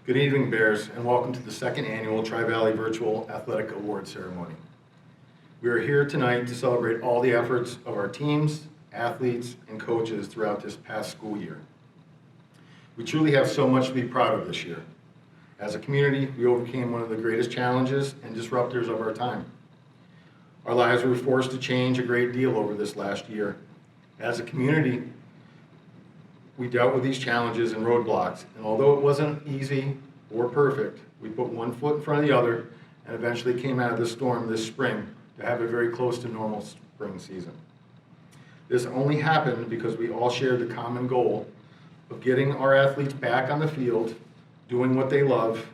Good evening, Bears, and welcome to the second annual Tri-Valley Virtual Athletic Award Ceremony. We are here tonight to celebrate all the efforts of our teams, athletes, and coaches throughout this past school year. We truly have so much to be proud of this year. As a community, we overcame one of the greatest challenges and disruptors of our time. Our lives were forced to change a great deal over this last year. As a community, we dealt with these challenges and roadblocks, and although it wasn't easy or perfect, we put one foot in front of the other and eventually came out of the storm this spring to have a very close to normal spring season. This only happened because we all shared the common goal of getting our athletes back on the field, doing what they love,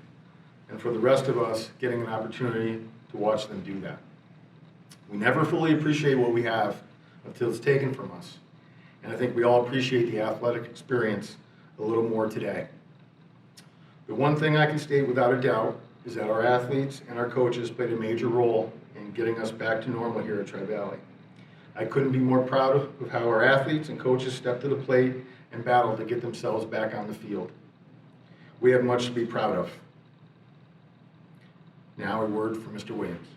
and for the rest of us, getting an opportunity to watch them do that. We never fully appreciate what we have until it's taken from us. And I think we all appreciate the athletic experience a little more today. The one thing I can state without a doubt is that our athletes and our coaches played a major role in getting us back to normal here at Tri-Valley. I couldn't be more proud of how our athletes and coaches stepped to the plate and battled to get themselves back on the field. We have much to be proud of. Now a word from Mr. Williams.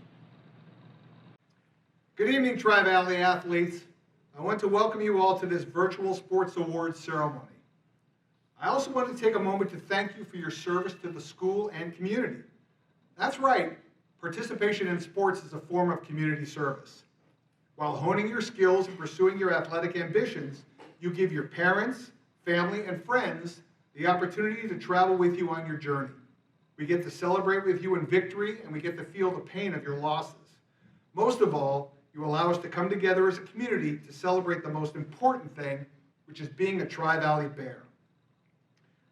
Good evening, Tri-Valley athletes. I want to welcome you all to this virtual sports awards ceremony. I also want to take a moment to thank you for your service to the school and community. That's right, participation in sports is a form of community service. While honing your skills and pursuing your athletic ambitions, you give your parents, family, and friends the opportunity to travel with you on your journey. We get to celebrate with you in victory, and we get to feel the pain of your losses. Most of all, you allow us to come together as a community to celebrate the most important thing, which is being a Tri-Valley Bear.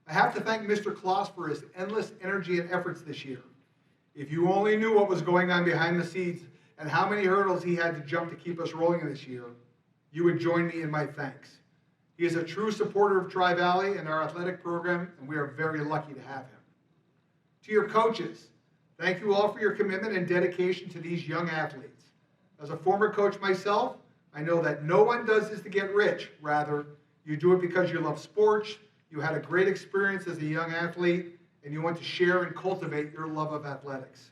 I have to thank Mr. Kloss for his endless energy and efforts this year. If you only knew what was going on behind the scenes and how many hurdles he had to jump to keep us rolling this year, you would join me in my thanks. He is a true supporter of Tri-Valley and our athletic program, and we are very lucky to have him. To your coaches, thank you all for your commitment and dedication to these young athletes. As a former coach myself, I know that no one does this to get rich. Rather, you do it because you love sports, you had a great experience as a young athlete, and you want to share and cultivate your love of athletics.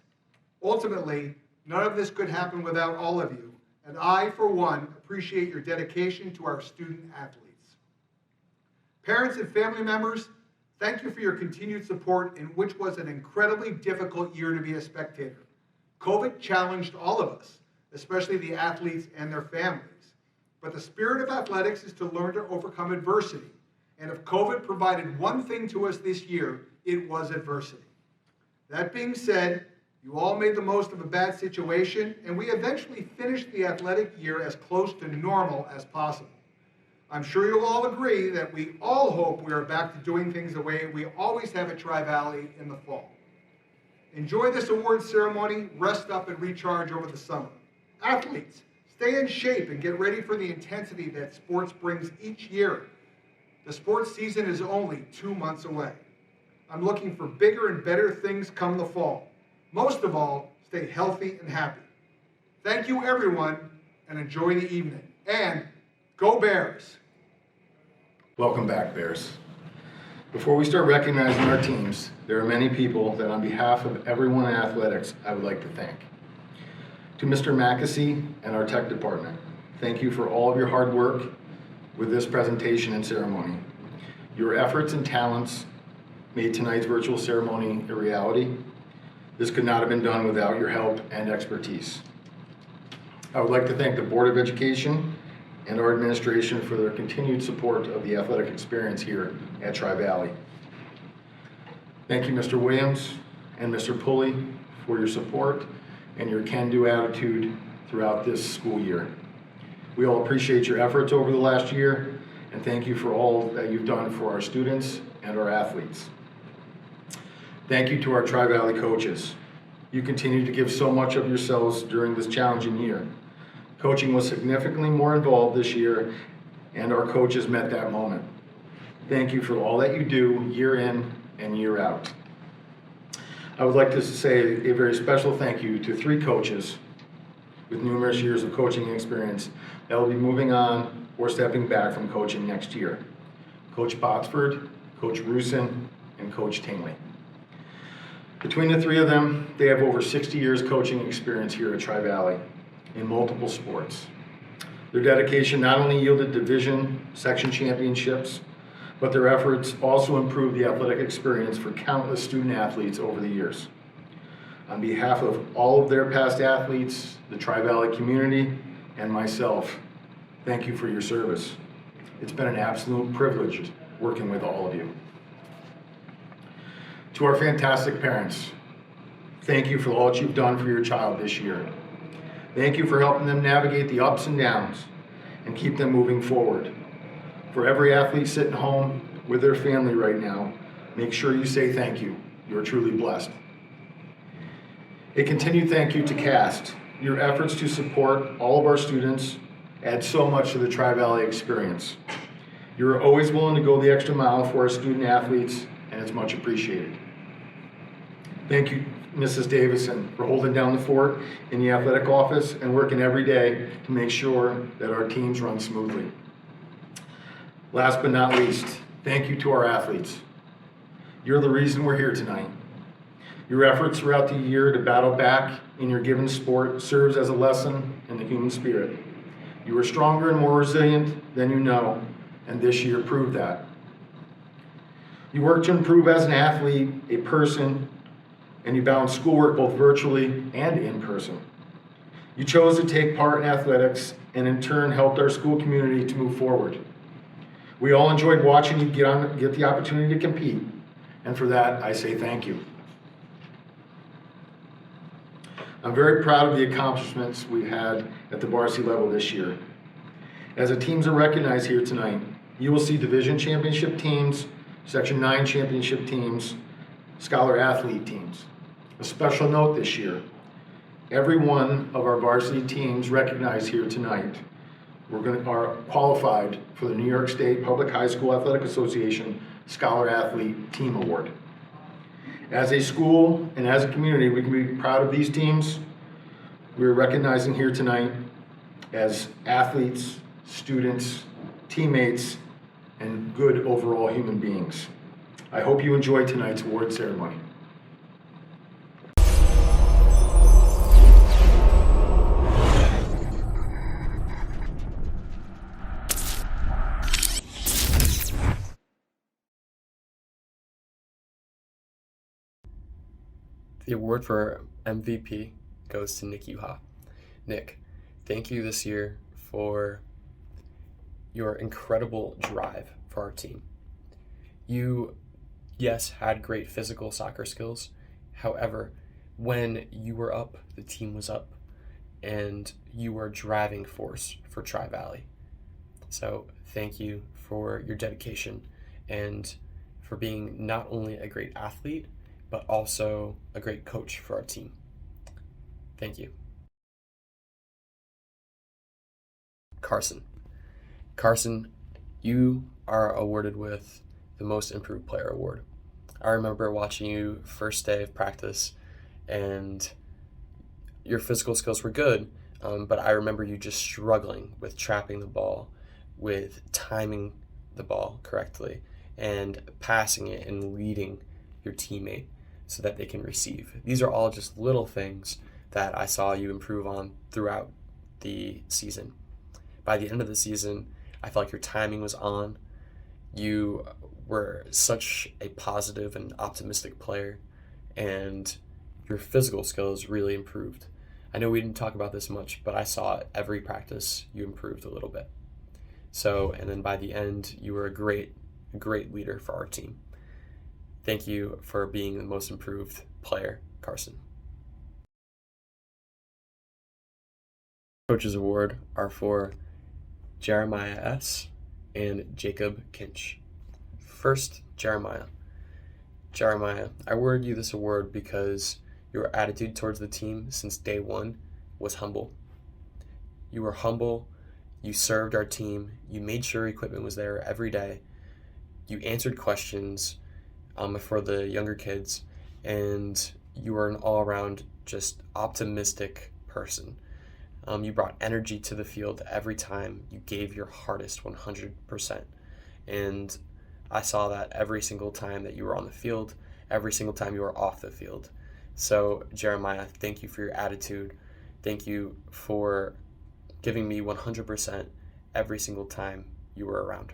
Ultimately, none of this could happen without all of you, and I, for one, appreciate your dedication to our student athletes. Parents and family members, thank you for your continued support in which was an incredibly difficult year to be a spectator. COVID challenged all of us, especially the athletes and their families. But the spirit of athletics is to learn to overcome adversity. And if COVID provided one thing to us this year, it was adversity. That being said, you all made the most of a bad situation, and we eventually finished the athletic year as close to normal as possible. I'm sure you'll all agree that we all hope we are back to doing things the way we always have at Tri-Valley in the fall. Enjoy this awards ceremony, rest up, and recharge over the summer. Athletes, stay in shape and get ready for the intensity that sports brings each year. The sports season is only 2 months away. I'm looking for bigger and better things come the fall. Most of all, stay healthy and happy. Thank you, everyone, and enjoy the evening. And go Bears! Welcome back, Bears. Before we start recognizing our teams, there are many people that on behalf of everyone in athletics I would like to thank. To Mr. Mackesy and our tech department, thank you for all of your hard work with this presentation and ceremony. Your efforts and talents made tonight's virtual ceremony a reality. This could not have been done without your help and expertise. I would like to thank the Board of Education and our administration for their continued support of the athletic experience here at Tri-Valley. Thank you, Mr. Williams and Mr. Pulley, for your support and your can-do attitude throughout this school year. We all appreciate your efforts over the last year, and thank you for all that you've done for our students and our athletes. Thank you to our Tri-Valley coaches. You continue to give so much of yourselves during this challenging year. Coaching was significantly more involved this year, and our coaches met that moment. Thank you for all that you do year in and year out. I would like to say a very special thank you to 3 coaches with numerous years of coaching experience that will be moving on or stepping back from coaching next year. Coach Botsford, Coach Rusin, and Coach Tingley. Between the three of them, they have over 60 years coaching experience here at Tri-Valley in multiple sports. Their dedication not only yielded division section championships, but their efforts also improved the athletic experience for countless student athletes over the years. On behalf of all of their past athletes, the Tri-Valley community, and myself, thank you for your service. It's been an absolute privilege working with all of you. To our fantastic parents, thank you for all that you've done for your child this year. Thank you for helping them navigate the ups and downs and keep them moving forward. For every athlete sitting home with their family right now, make sure you say thank you. You're truly blessed. A continued thank you to CAST. Your efforts to support all of our students add so much to the Tri-Valley experience. You're always willing to go the extra mile for our student athletes, and it's much appreciated. Thank you, Mrs. Davison, for holding down the fort in the athletic office and working every day to make sure that our teams run smoothly. Last but not least, thank you to our athletes. You're the reason we're here tonight. Your efforts throughout the year to battle back in your given sport serves as a lesson in the human spirit. You are stronger and more resilient than you know, and this year proved that. You work to improve as an athlete, a person, and you balance schoolwork both virtually and in person. You chose to take part in athletics and in turn helped our school community to move forward. We all enjoyed watching you get the opportunity to compete, and for that I say thank you. I'm very proud of the accomplishments we've had at the varsity level this year. As the teams are recognized here tonight, you will see division championship teams, Section 9 championship teams, scholar athlete teams. A special note this year, every one of our varsity teams recognized here tonight are qualified for the New York State Public High School Athletic Association Scholar Athlete Team Award. As a school and as a community, we can be proud of these teams. We're recognizing here tonight as athletes, students, teammates, and good overall human beings. I hope you enjoy tonight's award ceremony. The award for MVP goes to Nick Uha. Nick, thank you this year for your incredible drive for our team. You, yes, had great physical soccer skills. However, when you were up, the team was up, and you were a driving force for Tri-Valley. So thank you for your dedication and for being not only a great athlete, but also a great coach for our team. Thank you. Carson. Carson, you are awarded with the Most Improved Player Award. I remember watching you first day of practice, and your physical skills were good, but I remember you just struggling with trapping the ball, with timing the ball correctly, and passing it and leading your teammate so that they can receive. These are all just little things that I saw you improve on throughout the season. By the end of the season, I felt like your timing was on. You were such a positive and optimistic player, and your physical skills really improved. I know we didn't talk about this much, but I saw it every practice you improved a little bit. So, and then by the end, you were a great leader for our team. Thank you for being the Most Improved Player, Carson. Coaches Award are for Jeremiah S. and Jacob Kinch. First, Jeremiah. Jeremiah, I awarded you this award because your attitude towards the team since day one was humble. You were humble, you served our team, you made sure equipment was there every day, you answered questions for the younger kids, and you were an all-around just optimistic person. You brought energy to the field every time. You gave your hardest 100%. And I saw that every single time that you were on the field, every single time you were off the field. So, Jeremiah, thank you for your attitude. Thank you for giving me 100% every single time you were around.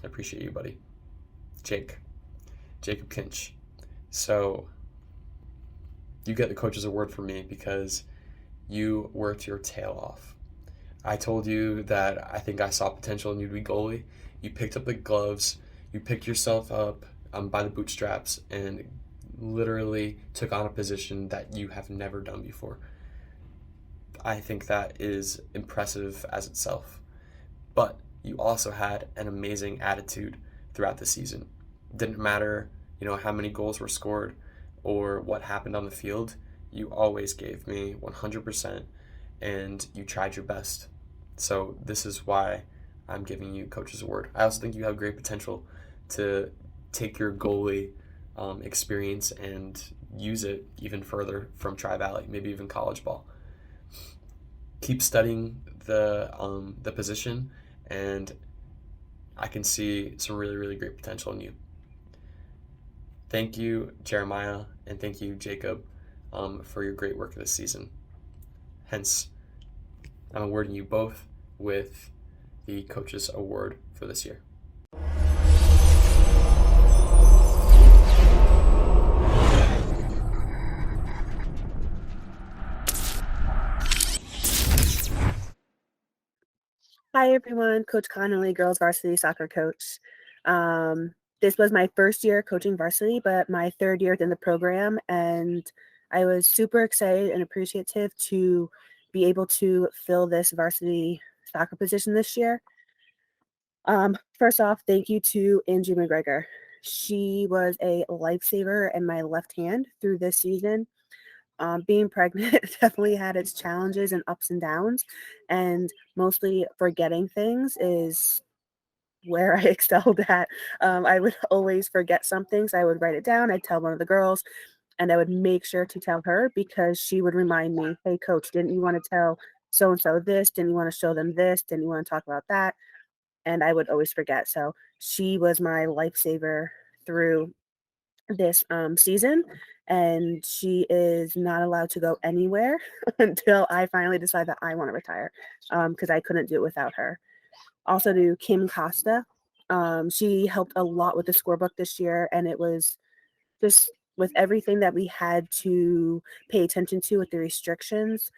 I appreciate you, buddy. Jacob Kinch. So, you get the coach's award from me because you worked your tail off. I told you that I think I saw potential in you to be goalie. You picked up the gloves, you picked yourself up by the bootstraps, and literally took on a position that you have never done before. I think that is impressive as itself. But you also had an amazing attitude throughout the season. Didn't matter, how many goals were scored or what happened on the field. You always gave me 100% and you tried your best. So this is why I'm giving you Coach's Award. I also think you have great potential to take your goalie experience and use it even further from Tri-Valley, maybe even college ball. Keep studying the position, and I can see some really, really great potential in you. Thank you, Jeremiah, and thank you, Jacob, for your great work this season. Hence, I'm awarding you both with the Coach's Award for this year. Hi everyone, Coach Connolly, girls varsity soccer coach. This was my first year coaching varsity, but my third year in the program, and I was super excited and appreciative to be able to fill this varsity soccer position this year. First off, thank you to Angie McGregor. She was a lifesaver in my left hand through this season. Being pregnant definitely had its challenges and ups and downs, and mostly forgetting things is where I excelled at. I would always forget something, so I would write it down. I'd tell one of the girls, and I would make sure to tell her because she would remind me, "Hey, coach, didn't you want to tell so and so this? Didn't you want to show them this? Didn't you want to talk about that?" And I would always forget. So she was my lifesaver through this season, and she is not allowed to go anywhere until I finally decide that I want to retire, because I couldn't do it without her. Also to Kim Costa, she helped a lot with the scorebook this year, and it was just with everything that we had to pay attention to with the restrictions,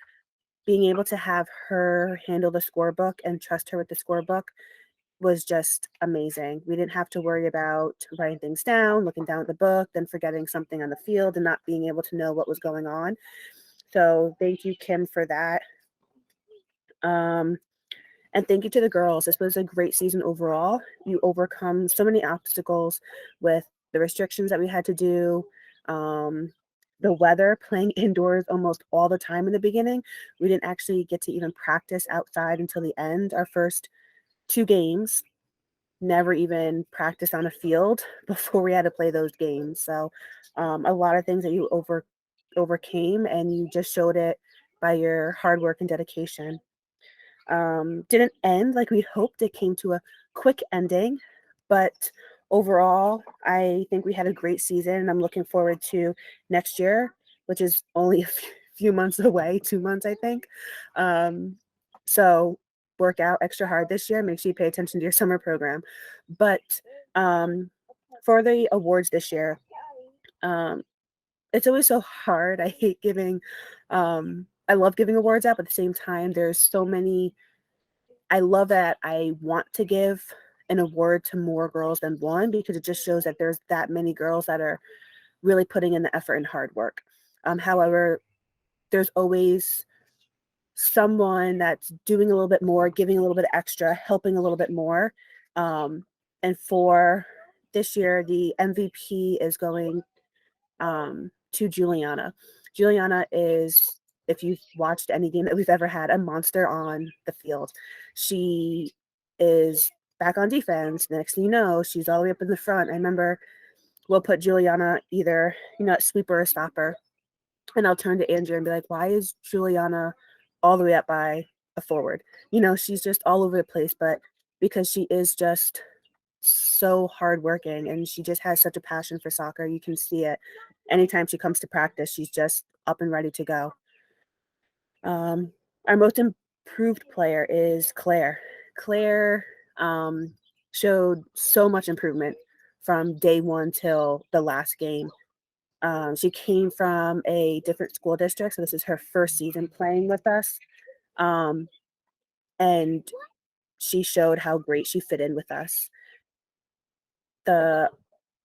being able to have her handle the scorebook and trust her with the scorebook was just amazing. We didn't have to worry about writing things down, looking down at the book, then forgetting something on the field and not being able to know what was going on. So thank you, Kim, for that. And thank you to the girls. This was a great season overall. You overcome so many obstacles with the restrictions that we had to do, the weather, playing indoors almost all the time in the beginning. We didn't actually get to even practice outside until the end. Our first 2 games, never even practiced on a field before we had to play those games. So a lot of things that you overcame, and you just showed it by your hard work and dedication. Didn't end like we hoped. It came to a quick ending, but overall, I think we had a great season, and I'm looking forward to next year, which is only a few months away, 2 months, I think. So work out extra hard this year. Make sure you pay attention to your summer program. But for the awards this year, um, it's always so hard. I hate giving, I love giving awards out, but at the same time, there's so many. I love that I want to give an award to more girls than one, because it just shows that there's that many girls that are really putting in the effort and hard work. However, there's always someone that's doing a little bit more, giving a little bit extra, helping a little bit more. And for this year, the MVP is going to Juliana. Juliana is, if you've watched any game that we've ever had, a monster on the field. She is back on defense. The next thing you know, she's all the way up in the front. I remember we'll put Juliana either, at sweeper or stopper. And I'll turn to Andrew and be like, why is Juliana all the way up by a forward? She's just all over the place, but because she is just so hardworking, and she just has such a passion for soccer. You can see it. Anytime she comes to practice, she's just up and ready to go. Um, our most improved player is Claire. Claire showed so much improvement from day one till the last game. She came from a different school district, so this is her first season playing with us. Um, and she showed how great she fit in with us. The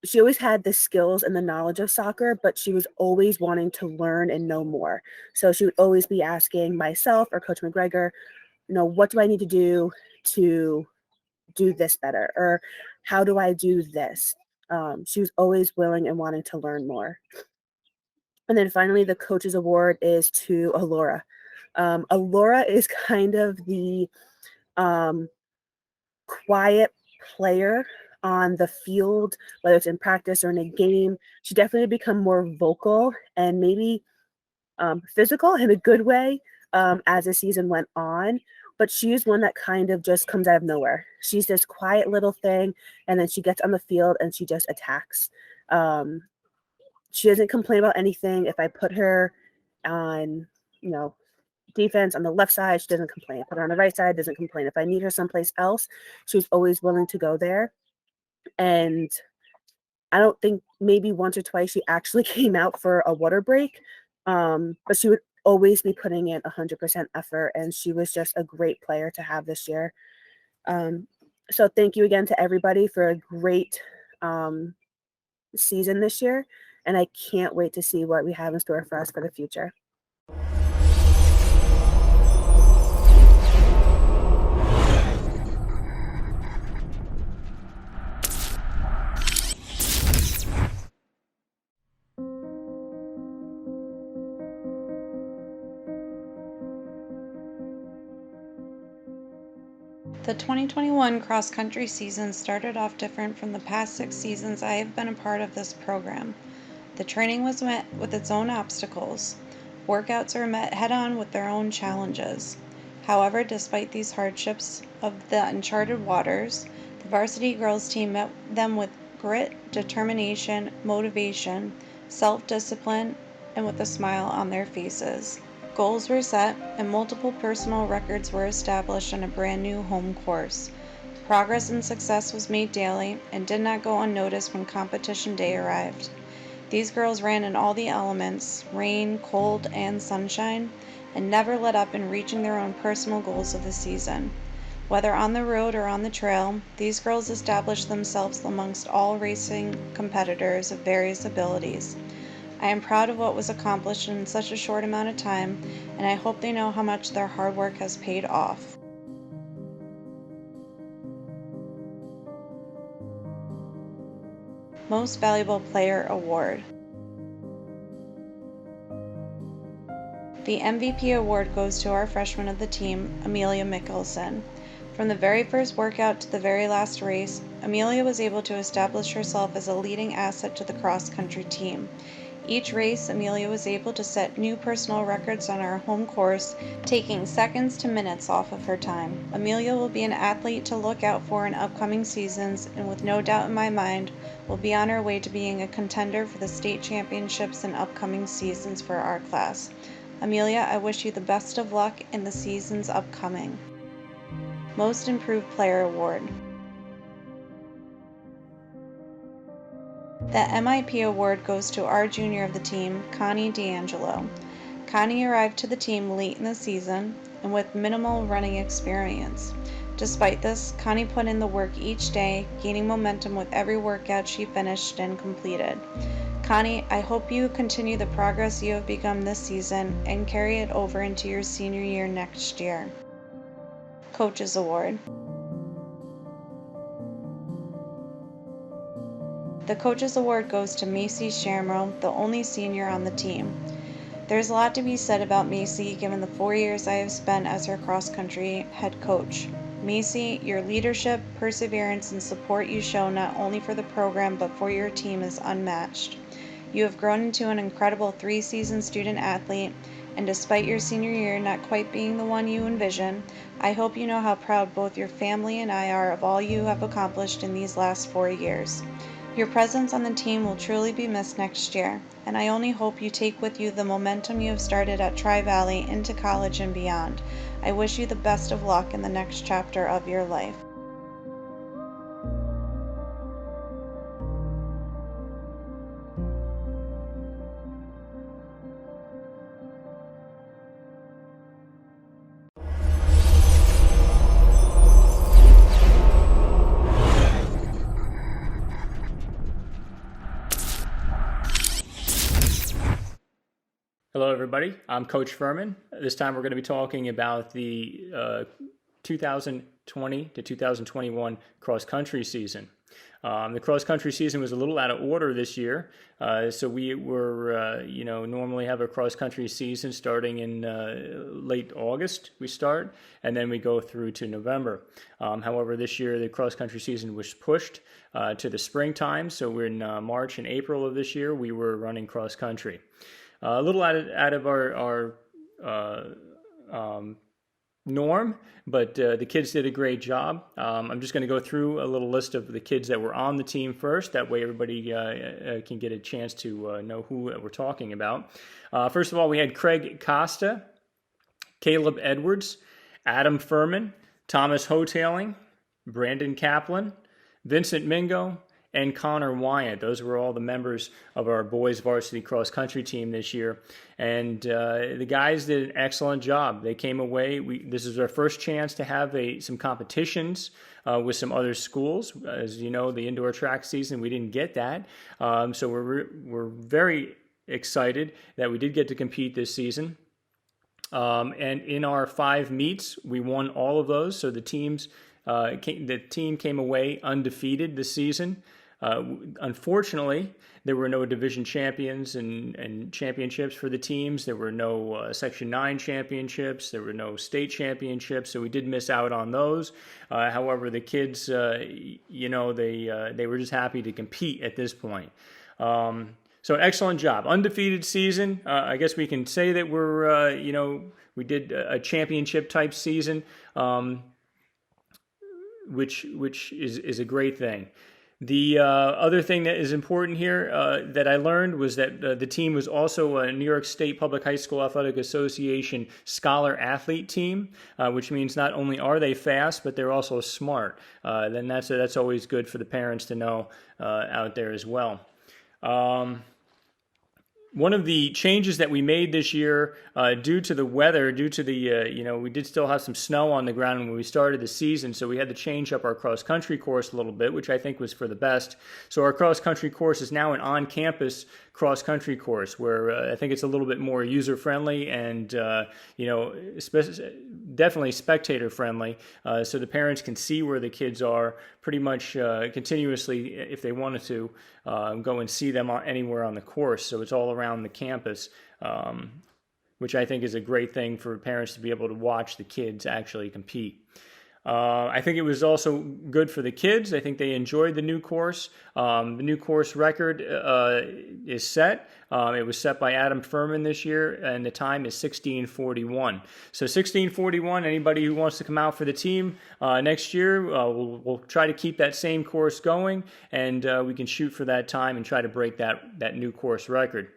She always had the skills and the knowledge of soccer, but she was always wanting to learn and know more. So she would always be asking myself or Coach McGregor, what do I need to do to do this better? Or how do I do this? She was always willing and wanting to learn more. And then finally, the coaches award is to Alora. Alora is kind of the um, quiet player on the field, whether it's in practice or in a game. She definitely become more vocal and maybe physical in a good way as the season went on. But she's one that kind of just comes out of nowhere. She's this quiet little thing, and then she gets on the field and she just attacks. Um, she doesn't complain about anything. If I put her on, you know, defense on the left side, she doesn't complain. Put her on the right side, doesn't complain. If I need her someplace else, she's always willing to go there. And I don't think maybe once or twice she actually came out for a water break, but she would always be putting in 100% effort, and she was just a great player to have this year. Um, so thank you again to everybody for a great season this year, and I can't wait to see what we have in store for us for the future. The 2021 cross-country season started off different from the past 6 seasons I have been a part of this program. The training was met with its own obstacles. Workouts are met head-on with their own challenges. However, despite these hardships of the uncharted waters, the varsity girls team met them with grit, determination, motivation, self-discipline, and with a smile on their faces. Goals were set, and multiple personal records were established on a brand new home course. Progress and success was made daily and did not go unnoticed when competition day arrived. These girls ran in all the elements, rain, cold, and sunshine, and never let up in reaching their own personal goals of the season. Whether on the road or on the trail, these girls established themselves amongst all racing competitors of various abilities. I am proud of what was accomplished in such a short amount of time, and I hope they know how much their hard work has paid off. Most Valuable Player Award. The MVP award goes to our freshman of the team, Amelia Mickelson. From the very first workout to the very last race, Amelia was able to establish herself as a leading asset to the cross-country team. Each race, Amelia was able to set new personal records on our home course, taking seconds to minutes off of her time. Amelia will be an athlete to look out for in upcoming seasons, and with no doubt in my mind, will be on her way to being a contender for the state championships in upcoming seasons for our class. Amelia, I wish you the best of luck in the seasons upcoming. Most Improved Player Award. The MIP award goes to our junior of the team, Connie D'Angelo. Connie arrived to the team late in the season and with minimal running experience. Despite this, Connie put in the work each day, gaining momentum with every workout she finished and completed. Connie, I hope you continue the progress you have begun this season and carry it over into your senior year next year. Coaches Award. The Coaches Award goes to Macy Shamrow, the only senior on the team. There's a lot to be said about Macy given the 4 years I have spent as her cross-country head coach. Macy, your leadership, perseverance, and support you show not only for the program but for your team is unmatched. You have grown into an incredible 3-season student athlete, And despite your senior year not quite being the one you envision, I hope you know how proud both your family and I are of all you have accomplished in these last 4 years. Your presence on the team will truly be missed next year, and I only hope you take with you the momentum you have started at Tri-Valley into college and beyond. I wish you the best of luck in the next chapter of your life. Hello, everybody. I'm Coach Furman. This time we're going to be talking about the 2020 to 2021 cross-country season. The cross-country season was a little out of order this year, so we were, normally have a cross-country season starting in late August. We start, and then we go through to November. However, this year the cross-country season was pushed to the springtime, so we're in March and April of this year we were running cross-country. A little out of our norm, but the kids did a great job. I'm just going to go through a little list of the kids that were on the team first. That way everybody can get a chance to know who we're talking about. First of all, we had Craig Costa, Caleb Edwards, Adam Furman, Thomas Hotailing, Brandon Kaplan, Vincent Mingo, and Connor Wyatt. Those were all the members of our boys varsity cross country team this year. And the guys did an excellent job. They came away. This is our first chance to have some competitions with some other schools. As you know, the indoor track season, we didn't get that. So we're very excited that we did get to compete this season. And in our 5 meets, we won all of those. So the team came away undefeated this season. Unfortunately, there were no division champions and championships for the teams. There were no Section 9 championships. There were no state championships, so we did miss out on those. However, the kids, they were just happy to compete at this point. So excellent job. Undefeated season. I guess we can say that we did a championship type season, which is a great thing. The other thing that is important here that I learned was that the team was also a New York State Public High School Athletic Association Scholar Athlete team, which means not only are they fast, but they're also smart. Then that's always good for the parents to know out there as well. One of the changes that we made this year due to the weather, due to the, we did still have some snow on the ground when we started the season, so we had to change up our cross-country course a little bit, which I think was for the best. So our cross-country course is now an on-campus cross-country course where I think it's a little bit more user-friendly and, definitely spectator-friendly, so the parents can see where the kids are pretty much continuously if they wanted to go and see them anywhere on the course. So it's all around the campus, which I think is a great thing for parents to be able to watch the kids actually compete. I think it was also good for the kids. I think they enjoyed the new course. The new course record is set. It was set by Adam Furman this year, and the time is 16:41. So 16:41, anybody who wants to come out for the team next year, we'll try to keep that same course going, and we can shoot for that time and try to break that new course record.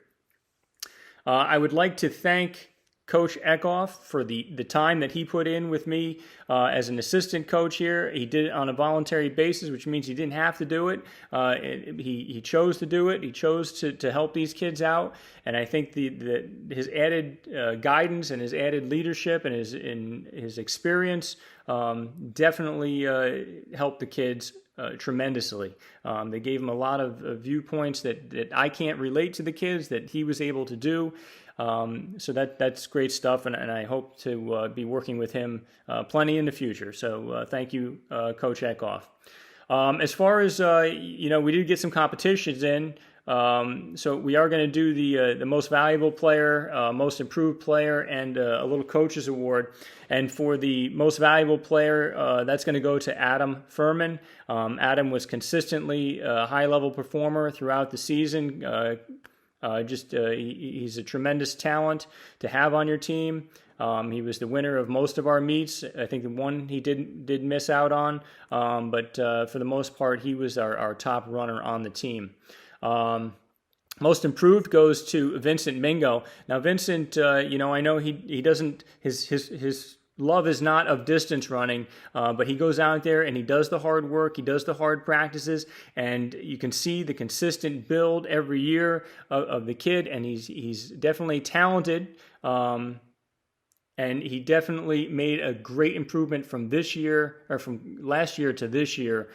I would like to thank Coach Eckhoff for the time that he put in with me as an assistant coach here. He did it on a voluntary basis, which means he didn't have to do it. He chose to do it. He chose to help these kids out. And I think his added guidance and his added leadership and his experience definitely helped the kids tremendously. They gave him a lot of viewpoints that I can't relate to the kids that he was able to do. So that's great stuff, and I hope to be working with him plenty in the future. So thank you, Coach Eckhoff. As far as, we did get some competitions in. So we are going to do the most valuable player, most improved player, and a little coaches award. And for the most valuable player, that's going to go to Adam Furman. Adam was consistently a high-level performer throughout the season. He's a tremendous talent to have on your team. He was the winner of most of our meets. I think the one he did miss out on, but for the most part, he was our top runner on the team. Most improved goes to Vincent Mingo. Now, Vincent, I know he doesn't his love is not of distance running, but he goes out there and he does the hard work, he does the hard practices, and you can see the consistent build every year of the kid, and he's definitely talented. And he definitely made a great improvement from last year to this year.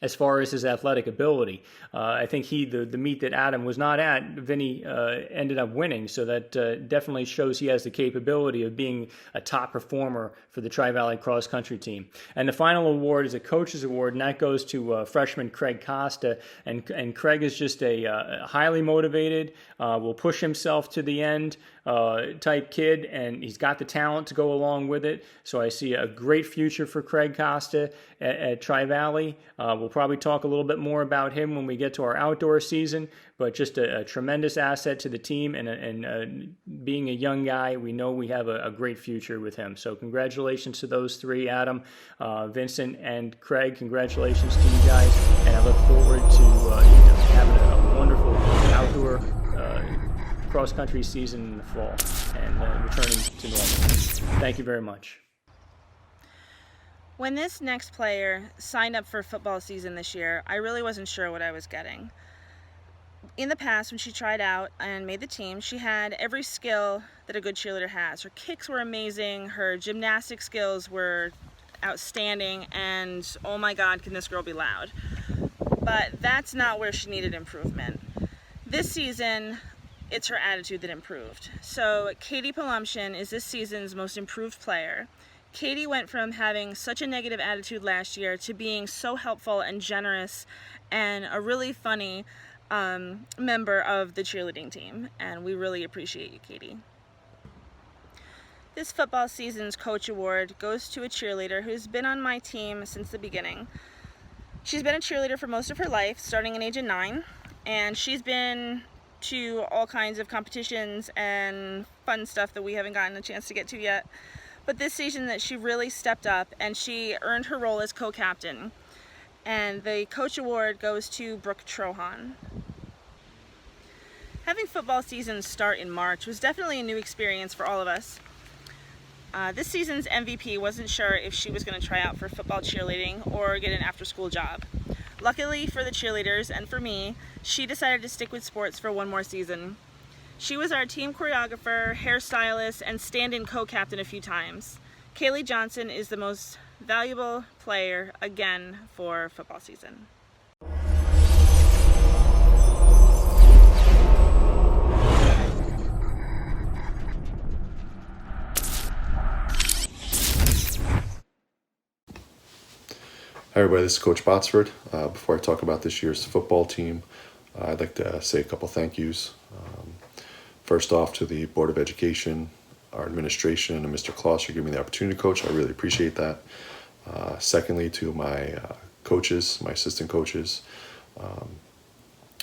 As far as his athletic ability, I think the meet that Adam was not at, Vinny ended up winning. So that definitely shows he has the capability of being a top performer for the Tri-Valley Cross Country team. And the final award is a coach's award, and that goes to freshman Craig Costa. And Craig is just a highly motivated, will push himself to the end type kid, and he's got the talent to go along with it. So I see a great future for Craig Costa at Tri-Valley. We'll probably talk a little bit more about him when we get to our outdoor season, but just a tremendous asset to the team, and being a young guy, we know we have a great future with him. So congratulations to those three, Adam, Vincent, and Craig. Congratulations to you guys, and I look forward to having a wonderful outdoor cross-country season in the fall and returning to normal. Thank you very much. When this next player signed up for football season this year, I really wasn't sure what I was getting. In the past, when she tried out and made the team, she had every skill that a good cheerleader has. Her kicks were amazing, her gymnastic skills were outstanding, and oh my God, can this girl be loud. But that's not where she needed improvement. This season, it's her attitude that improved. So Katie Palumshin is this season's most improved player. Katie went from having such a negative attitude last year to being so helpful and generous and a really funny member of the cheerleading team, and we really appreciate you, Katie. This football season's coach award goes to a cheerleader who's been on my team since the beginning. She's been a cheerleader for most of her life, starting at age of 9, and she's been to all kinds of competitions and fun stuff that we haven't gotten a chance to get to yet. But this season that she really stepped up and she earned her role as co-captain. And the coach award goes to Brooke Trohan. Having football season start in March was definitely a new experience for all of us. This season's MVP wasn't sure if she was going to try out for football cheerleading or get an after-school job. Luckily for the cheerleaders and for me, she decided to stick with sports for one more season. She was our team choreographer, hairstylist, and stand-in co-captain a few times. Kaylee Johnson is the most valuable player, again, for football season. Hi everybody, this is Coach Botsford. Before I talk about this year's football team, I'd like to say a couple thank yous. First off, to the Board of Education, our administration, and Mr. Kloss for giving me the opportunity to coach. I really appreciate that. Secondly, to my coaches, my assistant coaches,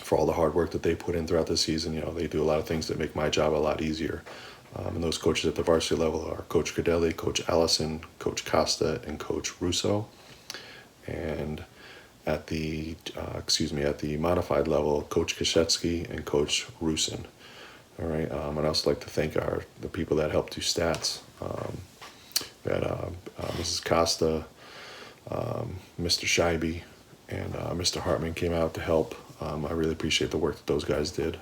for all the hard work that they put in throughout the season. You know, they do a lot of things that make my job a lot easier. And those coaches at the varsity level are Coach Cadelli, Coach Allison, Coach Costa, and Coach Russo. And at the modified level, Coach Kashetsky and Coach Rusin. All right, I'd also like to thank the people that helped do stats. Mrs. Costa, Mr. Scheibe, and Mr. Hartman came out to help. I really appreciate the work that those guys did.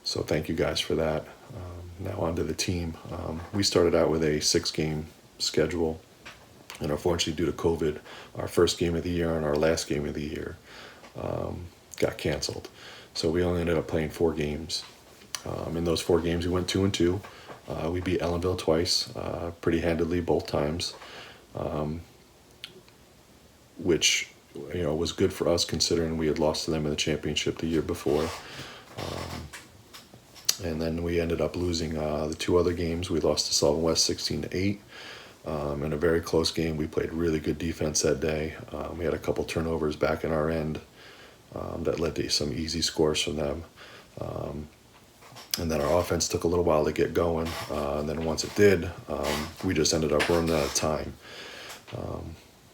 So thank you guys for that. Now on to the team. We started out with a 6-game schedule. And unfortunately, due to COVID, our first game of the year and our last game of the year got canceled. So we only ended up playing 4 games. In those 4 games, we went 2-2. We beat Ellenville twice, pretty handedly both times, which was good for us considering we had lost to them in the championship the year before. And then we ended up losing the 2 other games. We lost to Sullivan West 16-8. In a very close game. We played really good defense that day. We had a couple turnovers back in our end. that led to some easy scores from them. And then our offense took a little while to get going. And then once it did, we just ended up running out of time.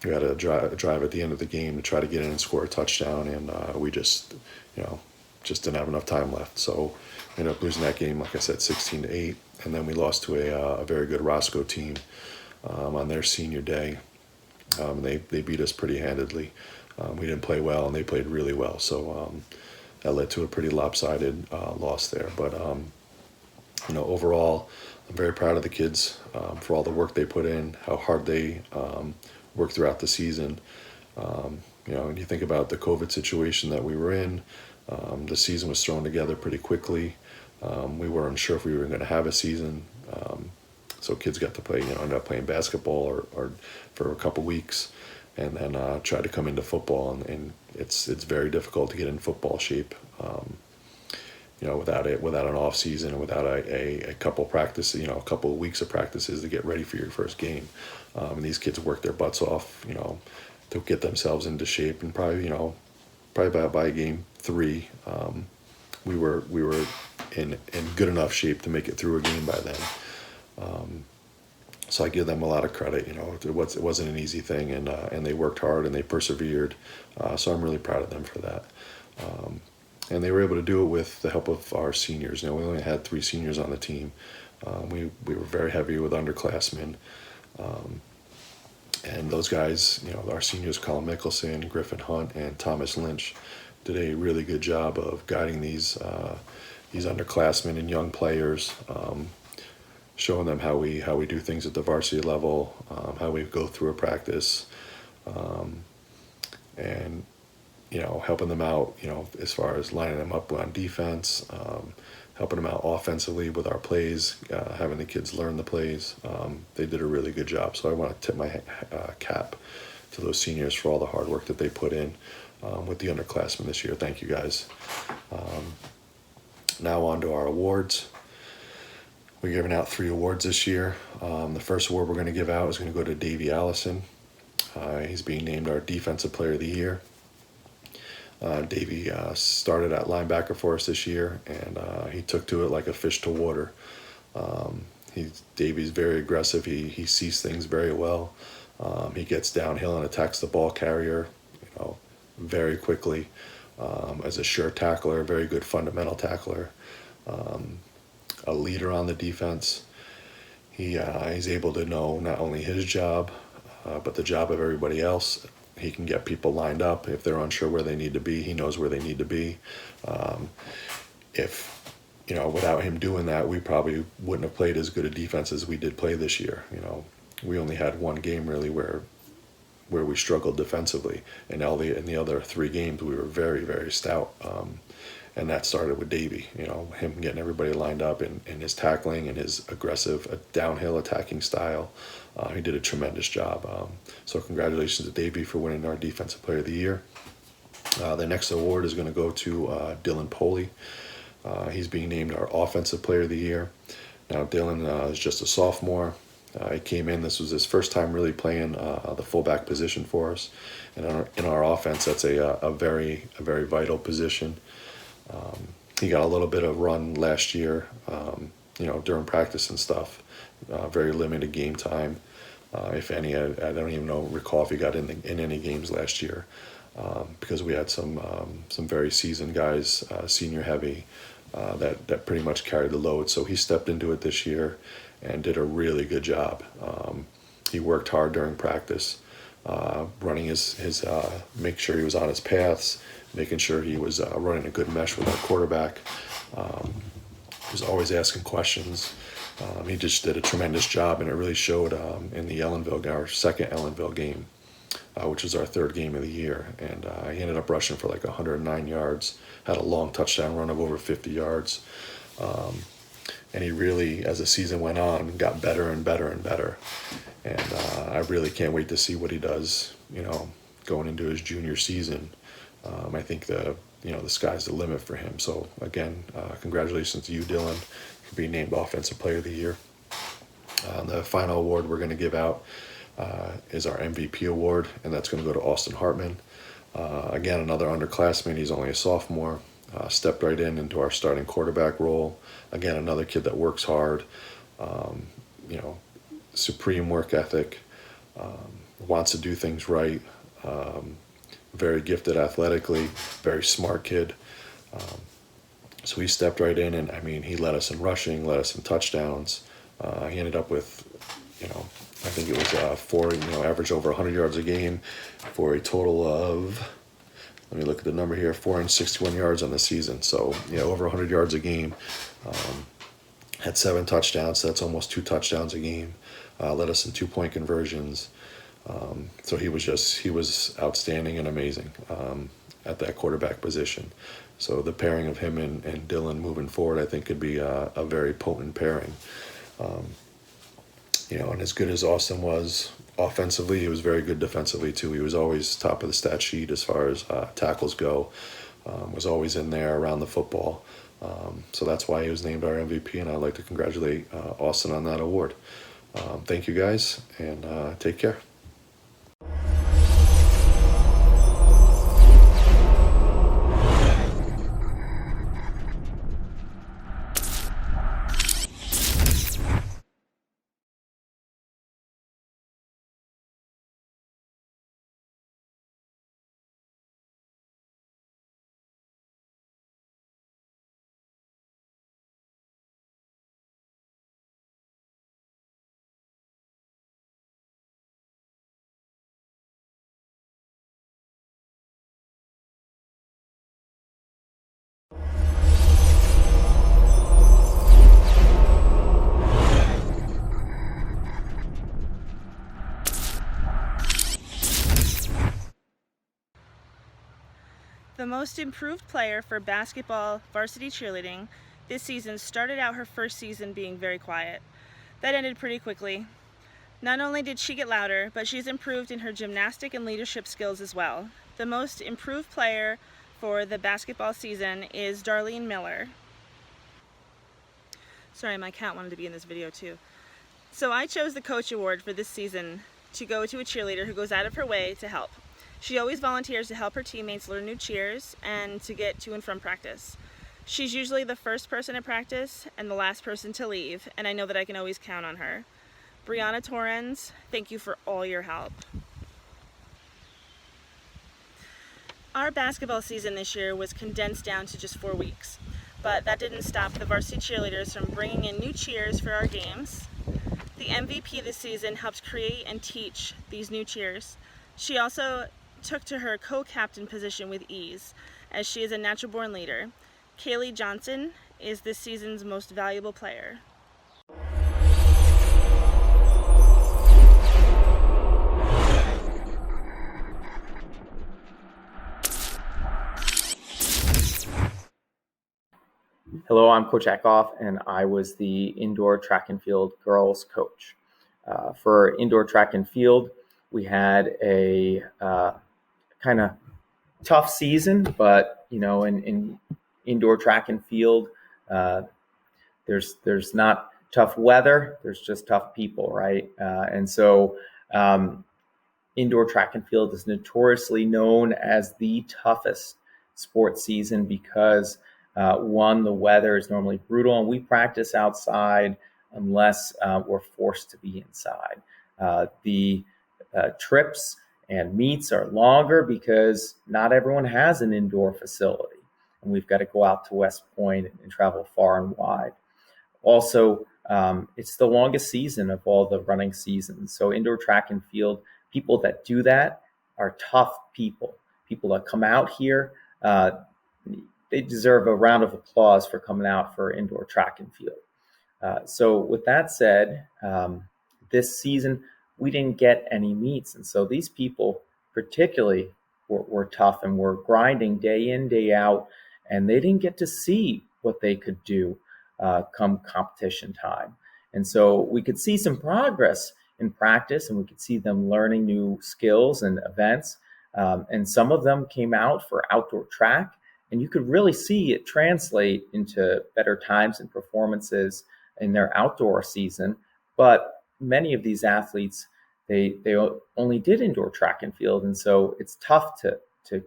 We had a drive at the end of the game to try to get in and score a touchdown, and we just didn't have enough time left. So we ended up losing that game, like I said, 16-8. And then we lost to a very good Roscoe team on their senior day. They beat us pretty handedly. We didn't play well, and they played really well. So that led to a pretty lopsided loss there. But overall, I'm very proud of the kids for all the work they put in, how hard they worked throughout the season. When you think about the COVID situation that we were in, the season was thrown together pretty quickly. We weren't sure if we were going to have a season. So kids got to play, ended up playing basketball or for a couple weeks, and then tried to come into football, and it's very difficult to get in football shape, without an off season and without a couple practices, a couple of weeks of practices to get ready for your first game. And these kids work their butts off, to get themselves into shape, and probably by game 3, we were in good enough shape to make it through a game by then. So I give them a lot of credit. It wasn't an easy thing, and they worked hard and they persevered. So I'm really proud of them for that. And they were able to do it with the help of our seniors. We only had 3 seniors on the team. We were very heavy with underclassmen. And those guys, our seniors, Colin Mickelson, Griffin Hunt, and Thomas Lynch, did a really good job of guiding these underclassmen and young players, showing them how we do things at the varsity level, how we go through a practice, and helping them out, as far as lining them up on defense, helping them out offensively with our plays, having the kids learn the plays. They did a really good job. So I want to tip my cap to those seniors for all the hard work that they put in with the underclassmen this year. Thank you, guys. Now on to our awards. We're giving out 3 awards this year. The first award we're going to give out is going to go to Davey Allison. He's being named our Defensive Player of the Year. Davey started at linebacker for us this year, and he took to it like a fish to water. Davey's very aggressive. He sees things very well. He gets downhill and attacks the ball carrier, very quickly. As a sure tackler, a very good fundamental tackler. A leader on the defense. He's able to know not only his job, but the job of everybody else. He can get people lined up if they're unsure where they need to be. He knows where they need to be. Without him doing that, we probably wouldn't have played as good a defense as we did play this year. We only had one game really where we struggled defensively, and in the other 3 games we were very, very stout. And that started with Davey, him getting everybody lined up, and his tackling and his aggressive downhill attacking style. He did a tremendous job. So congratulations to Davey for winning our Defensive Player of the Year. The next award is going to go to Dylan Poley. He's being named our Offensive Player of the Year. Now Dylan is just a sophomore. He came in, this was his first time really playing the fullback position for us. And in our offense, that's a very vital position. He got a little bit of run last year, during practice and stuff. Very limited game time, if any. I don't even recall if he got in any games last year, because we had some very seasoned guys, senior heavy, that pretty much carried the load. So he stepped into it this year and did a really good job. He worked hard during practice, running his make sure he was on his paths, making sure he was running a good mesh with our quarterback. He was always asking questions. He just did a tremendous job, and it really showed in the our second Ellenville game, which was our 3rd game of the year. And he ended up rushing for like 109 yards, had a long touchdown run of over 50 yards. And he really, as the season went on, got better and better and better. And I really can't wait to see what he does, going into his junior season. I think the sky's the limit for him. So again, congratulations to you, Dylan, for being named Offensive Player of the Year. The final award we're going to give out is our MVP award, and that's going to go to Austin Hartman. Again, another underclassman. He's only a sophomore. Stepped right into our starting quarterback role. Again, another kid that works hard. You know, supreme work ethic. Wants to do things right. Very gifted athletically. Very smart kid. So he stepped right in, and I mean, he led us in rushing, led us in touchdowns. He ended up with, I think it was average over 100 yards a game for a total of, let me look at the number here, 461 yards on the season. So, over 100 yards a game. Had 7 touchdowns, so that's almost 2 touchdowns a game. Led us in 2-point conversions. So he was outstanding and amazing at that quarterback position. So the pairing of him and Dylan moving forward, I think, could be a very potent pairing. And as good as Austin was offensively, he was very good defensively too. He was always top of the stat sheet as far as tackles go. Was always in there around the football. So that's why he was named our MVP, and I'd like to congratulate Austin on that award. Thank you guys, and take care. The most improved player for basketball varsity cheerleading this season started out her first season being very quiet. That ended pretty quickly. Not only did she get louder, but she's improved in her gymnastic and leadership skills as well. The most improved player for the basketball season is Darlene Miller. Sorry, my cat wanted to be in this video too. So I chose the coach award for this season to go to a cheerleader who goes out of her way to help. She always volunteers to help her teammates learn new cheers and to get to and from practice. She's usually the first person at practice and the last person to leave, and I know that I can always count on her. Brianna Torrens, thank you for all your help. Our basketball season this year was condensed down to just 4 weeks, but that didn't stop the varsity cheerleaders from bringing in new cheers for our games. The MVP this season helped create and teach these new cheers. She also took to her co-captain position with ease, as she is a natural-born leader. Kaylee Johnson is this season's most valuable player. Hello, I'm Coach Eckhoff, and I was the indoor track and field girls coach. For indoor track and field, we had a kind of tough season, but in indoor track and field, there's not tough weather, there's just tough people, right? And so indoor track and field is notoriously known as the toughest sports season because one, the weather is normally brutal, and we practice outside unless we're forced to be inside. The trips and meets are longer because not everyone has an indoor facility, and we've got to go out to West Point and travel far and wide. Also, it's the longest season of all the running seasons. So indoor track and field, people that do that are tough people. People that come out here, they deserve a round of applause for coming out for indoor track and field. So with that said, this season, we didn't get any meets. And so these people particularly were tough and were grinding day in, day out, and they didn't get to see what they could do come competition time. And so we could see some progress in practice, and we could see them learning new skills and events. And some of them came out for outdoor track, and you could really see it translate into better times and performances in their outdoor season. But many of these athletes, they only did indoor track and field, and so it's tough to to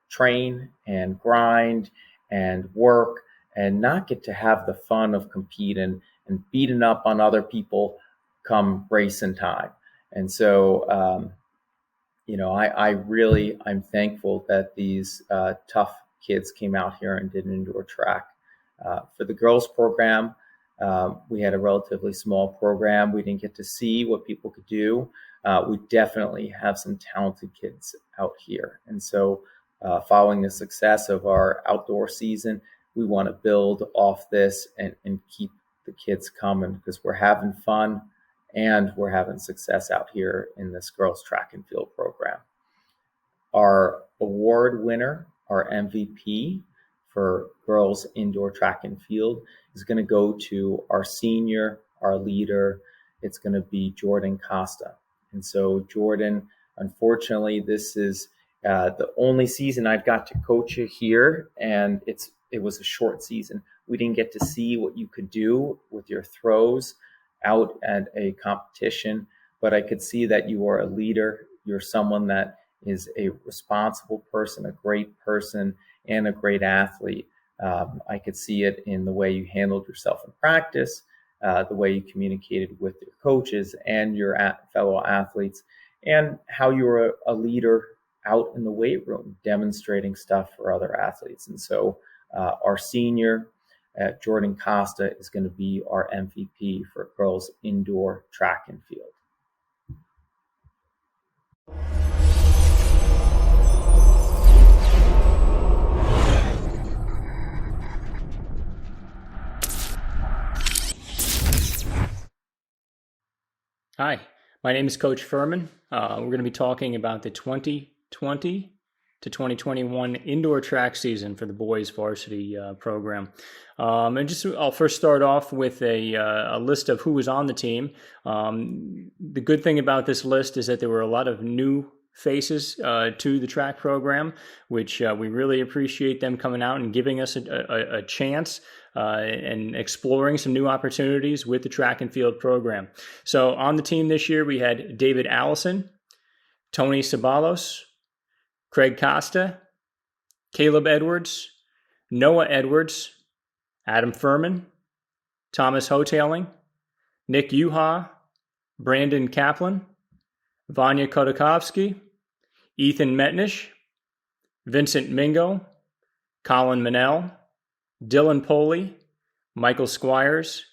train and grind and work and not get to have the fun of competing and beating up on other people come racing time. And so, I'm thankful that these tough kids came out here and did an indoor track. For the girls program, we had a relatively small program. We didn't get to see what people could do. We definitely have some talented kids out here. And so following the success of our outdoor season, we want to build off this and keep the kids coming because we're having fun and we're having success out here in this girls track and field program. Our award winner, our MVP for girls indoor track and field is going to go to our senior, our leader. It's going to be Jordan Costa. And so Jordan, unfortunately, this is the only season I've got to coach you here, and it was a short season. We didn't get to see what you could do with your throws out at a competition, but I could see that you are a leader. You're someone that is a responsible person, a great person, and a great athlete. I could see it in the way you handled yourself in practice, the way you communicated with your coaches and your fellow athletes, and how you were a leader out in the weight room, demonstrating stuff for other athletes. And so our senior, Jordan Costa, is going to be our MVP for girls indoor track and field. Hi, my name is Coach Furman. We're going to be talking about the 2020 to 2021 indoor track season for the boys varsity program. I'll first start off with a list of who was on the team. The good thing about this list is that there were a lot of new faces to the track program, which we really appreciate them coming out and giving us a chance and exploring some new opportunities with the track and field program. So on the team this year, we had David Allison, Tony Sabalos, Craig Costa, Caleb Edwards, Noah Edwards, Adam Furman, Thomas Hoteling, Nick Uha, Brandon Kaplan, Vanya Kodakovsky, Ethan Metnish, Vincent Mingo, Colin Manell, Dylan Poley, Michael Squires,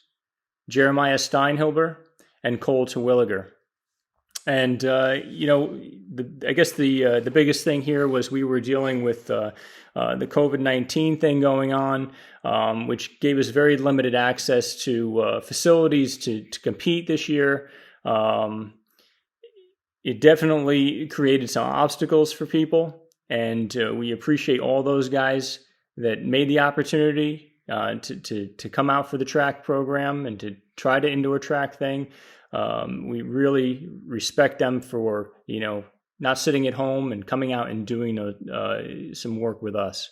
Jeremiah Steinhilber, and Cole Terwilliger. And, I guess the biggest thing here was we were dealing with the COVID-19 thing going on, which gave us very limited access to facilities to compete this year. It definitely created some obstacles for people, and we appreciate all those guys that made the opportunity to come out for the track program and to try the indoor track thing. We really respect them for, not sitting at home and coming out and doing some work with us.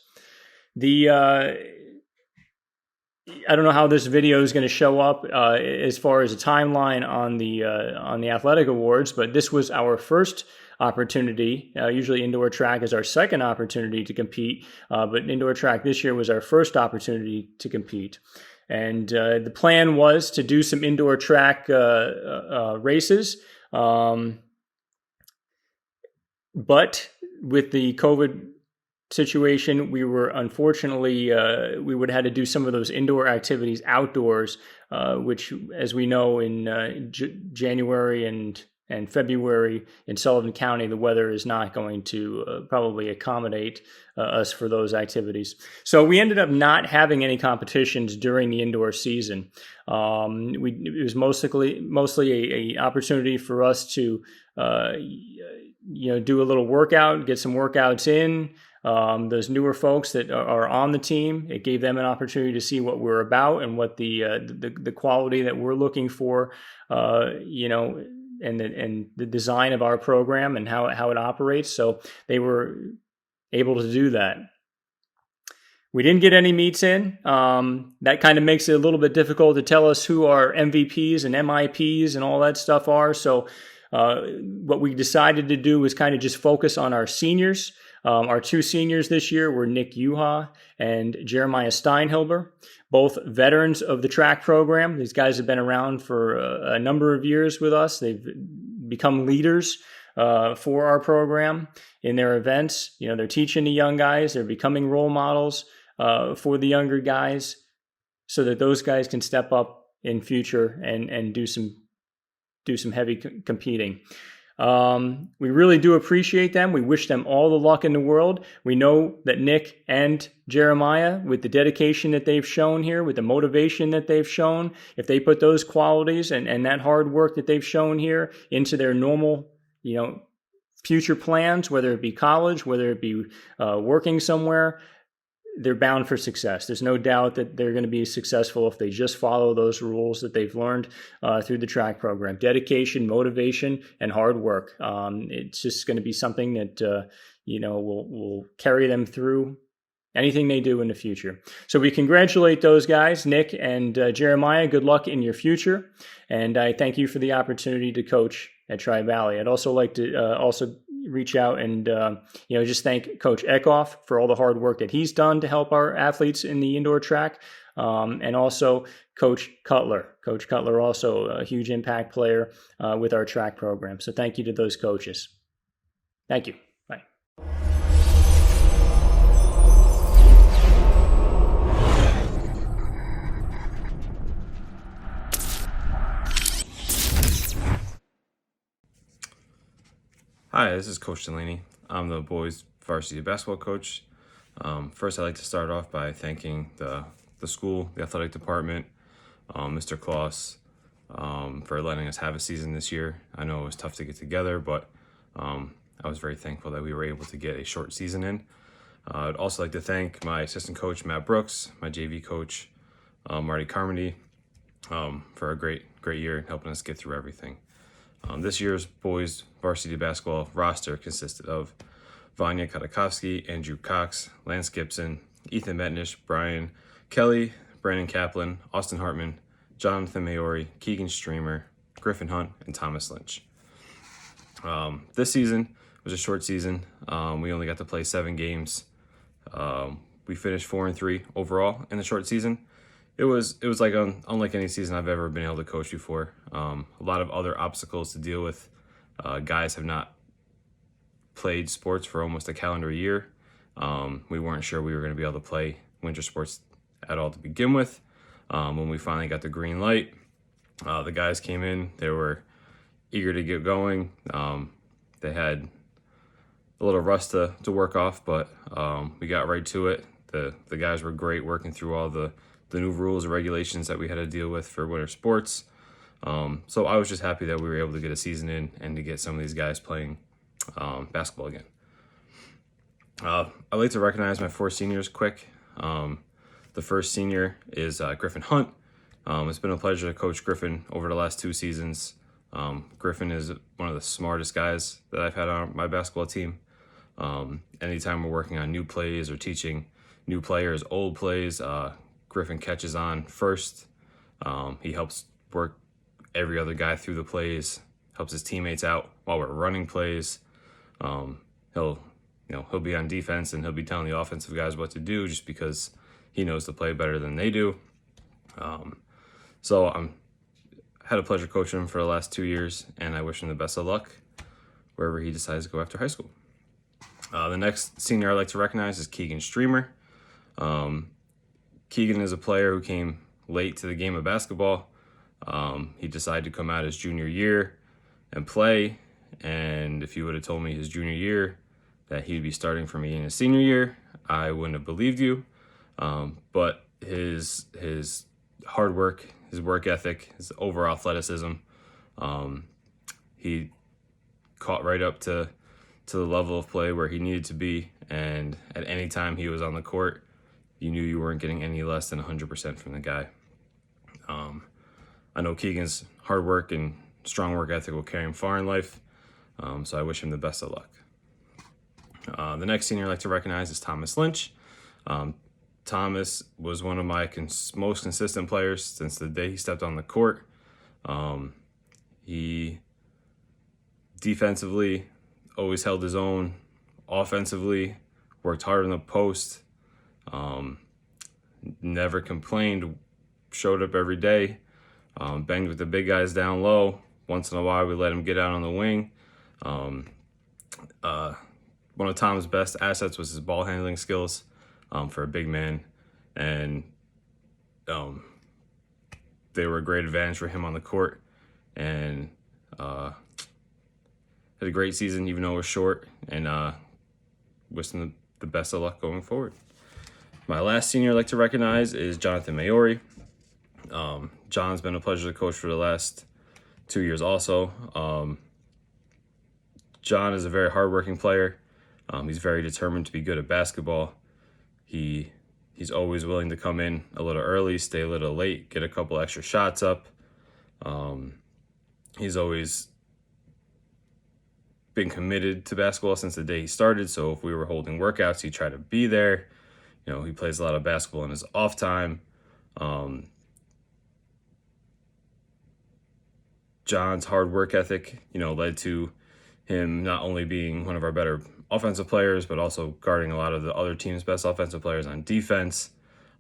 I don't know how this video is going to show up as far as a timeline on the athletic awards, but this was our first opportunity. Usually indoor track is our second opportunity to compete, but indoor track this year was our first opportunity to compete. And the plan was to do some indoor track races, but with the COVID situation, we were unfortunately, we would have had to do some of those indoor activities outdoors, which, as we know, in January and February in Sullivan County, the weather is not going to probably accommodate us for those activities. So we ended up not having any competitions during the indoor season. It was mostly a opportunity for us to do a little workout, get some workouts in. Those newer folks that are on the team, it gave them an opportunity to see what we're about and what the quality that we're looking for, and the design of our program and how it operates. So they were able to do that. We didn't get any meets in. That kind of makes it a little bit difficult to tell us who our MVPs and MIPs and all that stuff are. So what we decided to do was kind of just focus on our seniors. Our two seniors this year were Nick Uha and Jeremiah Steinhilber, both veterans of the track program. These guys have been around for a number of years with us. They've become leaders for our program in their events. They're teaching the young guys. They're becoming role models for the younger guys so that those guys can step up in future and do some heavy competing. We really do appreciate them. We wish them all the luck in the world. We know that Nick and Jeremiah, with the dedication that they've shown here, with the motivation that they've shown, if they put those qualities and that hard work that they've shown here into their normal, future plans, whether it be college, whether it be working somewhere, they're bound for success. There's no doubt that they're going to be successful if they just follow those rules that they've learned through the track program. Dedication, motivation, and hard work. It's just going to be something that will carry them through anything they do in the future. So we congratulate those guys, Nick and Jeremiah. Good luck in your future. And I thank you for the opportunity to coach at Tri-Valley. I'd also like to also reach out and just thank Coach Eckhoff for all the hard work that he's done to help our athletes in the indoor track, and also Coach Cutler. Coach Cutler, also a huge impact player with our track program. So thank you to those coaches. Thank you. Bye. Hi, this is Coach Delaney. I'm the boys varsity basketball coach. First, I'd like to start off by thanking the school, the athletic department, Mr. Kloss, for letting us have a season this year. I know it was tough to get together, but I was very thankful that we were able to get a short season in. I'd also like to thank my assistant coach, Matt Brooks, my JV coach, Marty Carmody, for a great year and helping us get through everything. This year's boys varsity basketball roster consisted of Vanya Katakovsky, Andrew Cox, Lance Gibson, Ethan Metnish, Brian Kelly, Brandon Kaplan, Austin Hartman, Jonathan Maori, Keegan Streamer, Griffin Hunt, and Thomas Lynch. This season was a short season. We only got to play 7 games. We finished 4-3 overall in the short season. It was like unlike any season I've ever been able to coach before. A lot of other obstacles to deal with. Guys have not played sports for almost a calendar year. We weren't sure we were going to be able to play winter sports at all to begin with. When we finally got the green light, the guys came in. They were eager to get going. They had a little rust to work off, but we got right to it. The guys were great working through all the new rules and regulations that we had to deal with for winter sports. So I was just happy that we were able to get a season in and to get some of these guys playing basketball again. I'd like to recognize my 4 seniors quick. The first senior is Griffin Hunt. It's been a pleasure to coach Griffin over the last 2 seasons. Griffin is one of the smartest guys that I've had on my basketball team. Anytime we're working on new plays or teaching new players old plays, Griffin catches on first. He helps work every other guy through the plays, helps his teammates out while we're running plays. He'll be on defense and he'll be telling the offensive guys what to do just because he knows the play better than they do. So I had a pleasure coaching him for the last 2 years, and I wish him the best of luck wherever he decides to go after high school. The next senior I'd like to recognize is Keegan Streamer. Keegan is a player who came late to the game of basketball. He decided to come out his junior year and play, and if you would have told me his junior year that he'd be starting for me in his senior year, I wouldn't have believed you. But his hard work, his work ethic, his overall athleticism, he caught right up to the level of play where he needed to be, and at any time he was on the court, you knew you weren't getting any less than 100% from the guy. I know Keegan's hard work and strong work ethic will carry him far in life, so I wish him the best of luck. The next senior I'd like to recognize is Thomas Lynch. Thomas was one of my most consistent players since the day he stepped on the court. He defensively always held his own, offensively, worked hard in the post, never complained, showed up every day, banged with the big guys down low. Once in a while, we let him get out on the wing. One of Tom's best assets was his ball handling skills for a big man, and they were a great advantage for him on the court, and had a great season even though it was short, and wish him the best of luck going forward. My last senior I'd like to recognize is Jonathan Maori. John's been a pleasure to coach for the last 2 years also. John is a very hardworking player. He's very determined to be good at basketball. He's always willing to come in a little early, stay a little late, get a couple extra shots up. He's always been committed to basketball since the day he started. So if we were holding workouts, he tried to be there. He plays a lot of basketball in his off time. John's hard work ethic, led to him not only being one of our better offensive players, but also guarding a lot of the other team's best offensive players on defense.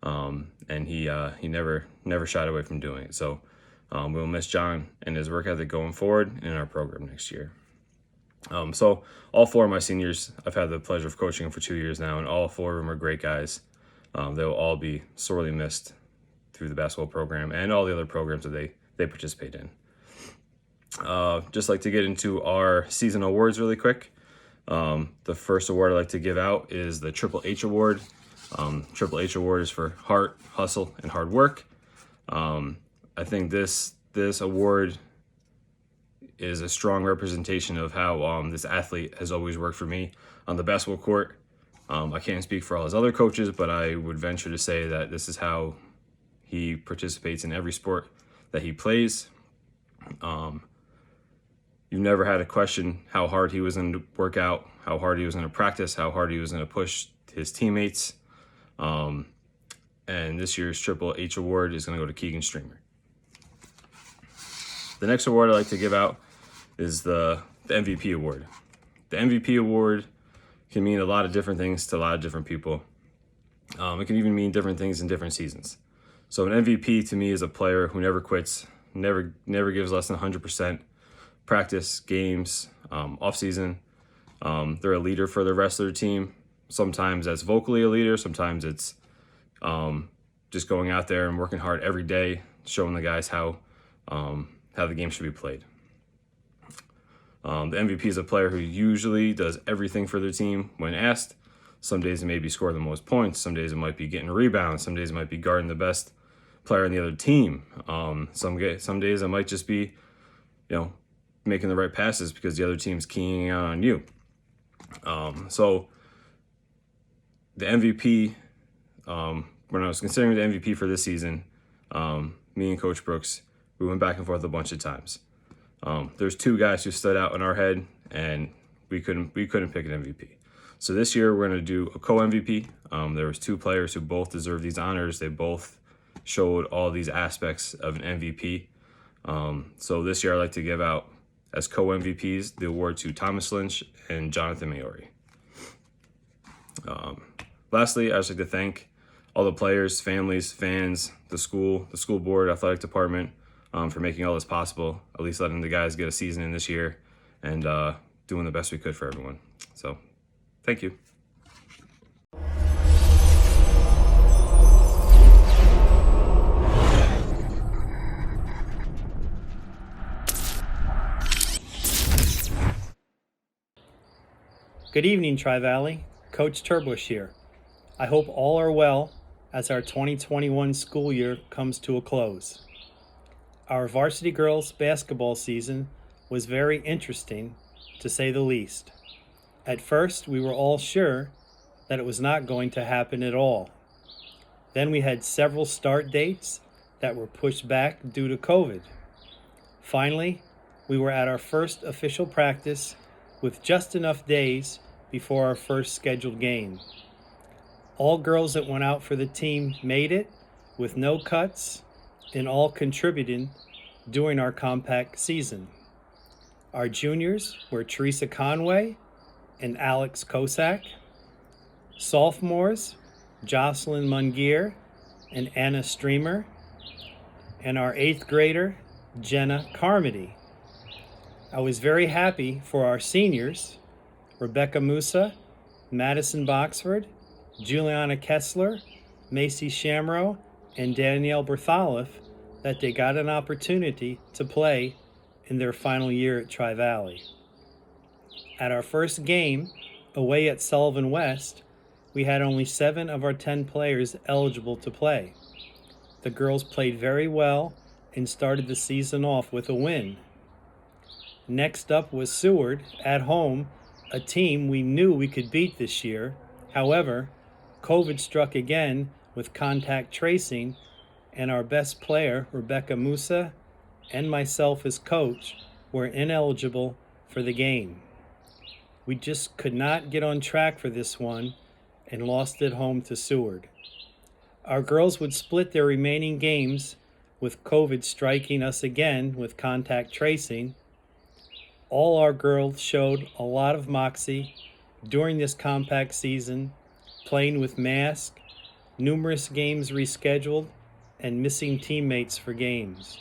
And he never shied away from doing it. So we'll miss John and his work ethic going forward in our program next year. So all 4 of my seniors, I've had the pleasure of coaching them for 2 years now, and all 4 of them are great guys. They will all be sorely missed through the basketball program and all the other programs that they participate in. Just like to get into our season awards really quick. The first award I'd like to give out is the Triple H Award. Triple H Award is for heart, hustle, and hard work. I think this award is a strong representation of how this athlete has always worked for me on the basketball court. I can't speak for all his other coaches, but I would venture to say that this is how he participates in every sport that he plays. You've never had to question how hard he was going to work out, how hard he was going to practice, how hard he was going to push his teammates. And this year's Triple H Award is going to go to Keegan Streamer. The next award I'd like to give out is the MVP Award. The MVP Award can mean a lot of different things to a lot of different people. It can even mean different things in different seasons. So an MVP to me is a player who never quits, never gives less than 100%. Practice, games, off season. They're a leader for the rest of their team. Sometimes that's vocally a leader. Sometimes it's just going out there and working hard every day, showing the guys how the game should be played. The MVP is a player who usually does everything for their team when asked. Some days it may be scoring the most points. Some days it might be getting rebounds. Some days it might be guarding the best player on the other team. Some days it might just be, making the right passes because the other team's keying out on you. So the MVP, when I was considering the MVP for this season, me and Coach Brooks, we went back and forth a bunch of times. There's 2 guys who stood out in our head, and we couldn't pick an MVP. So this year we're going to do a co-MVP. There was 2 players who both deserve these honors. They both showed all these aspects of an MVP. So this year I'd like to give out as co-MVPs the award to Thomas Lynch and Jonathan Maori. Lastly, I'd just like to thank all the players, families, fans, the school board, athletic department for making all this possible, at least letting the guys get a season in this year and doing the best we could for everyone. So thank you. Good evening, Tri-Valley. Coach Turbush here. I hope all are well as our 2021 school year comes to a close. Our varsity girls basketball season was very interesting, to say the least. At first, we were all sure that it was not going to happen at all. Then we had several start dates that were pushed back due to COVID. Finally, we were at our first official practice with just enough days before our first scheduled game. All girls that went out for the team made it with no cuts and all contributing during our compact season. Our juniors were Teresa Conway, and Alex Kosak. Sophomores, Jocelyn Mungier and Anna Streamer. And our 8th grader, Jenna Carmody. I was very happy for our seniors, Rebecca Musa, Madison Boxford, Juliana Kessler, Macy Shamrow, and Danielle Bertholoff, that they got an opportunity to play in their final year at Tri-Valley. At our first game, away at Sullivan West, we had only 7 of our 10 players eligible to play. The girls played very well and started the season off with a win. Next up was Seward at home, a team we knew we could beat this year. However, COVID struck again with contact tracing, and our best player, Rebecca Musa, and myself as coach were ineligible for the game. We just could not get on track for this one and lost at home to Seward. Our girls would split their remaining games with COVID striking us again with contact tracing. All our girls showed a lot of moxie during this compact season, playing with masks, numerous games rescheduled, and missing teammates for games.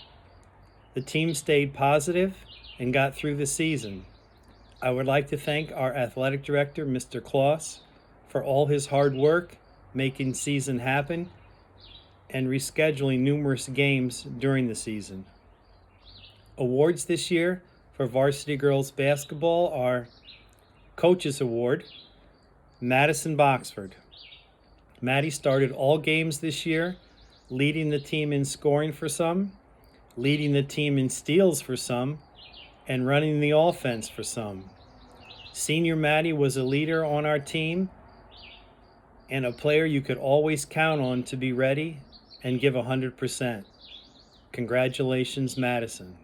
The team stayed positive and got through the season. I would like to thank our athletic director, Mr. Kloss, for all his hard work making season happen and rescheduling numerous games during the season. Awards this year for varsity girls basketball are Coaches Award, Madison Boxford. Maddie started all games this year, leading the team in scoring for some, leading the team in steals for some, and running the offense for some. Senior Maddie was a leader on our team and a player you could always count on to be ready and give 100%. Congratulations, Madison.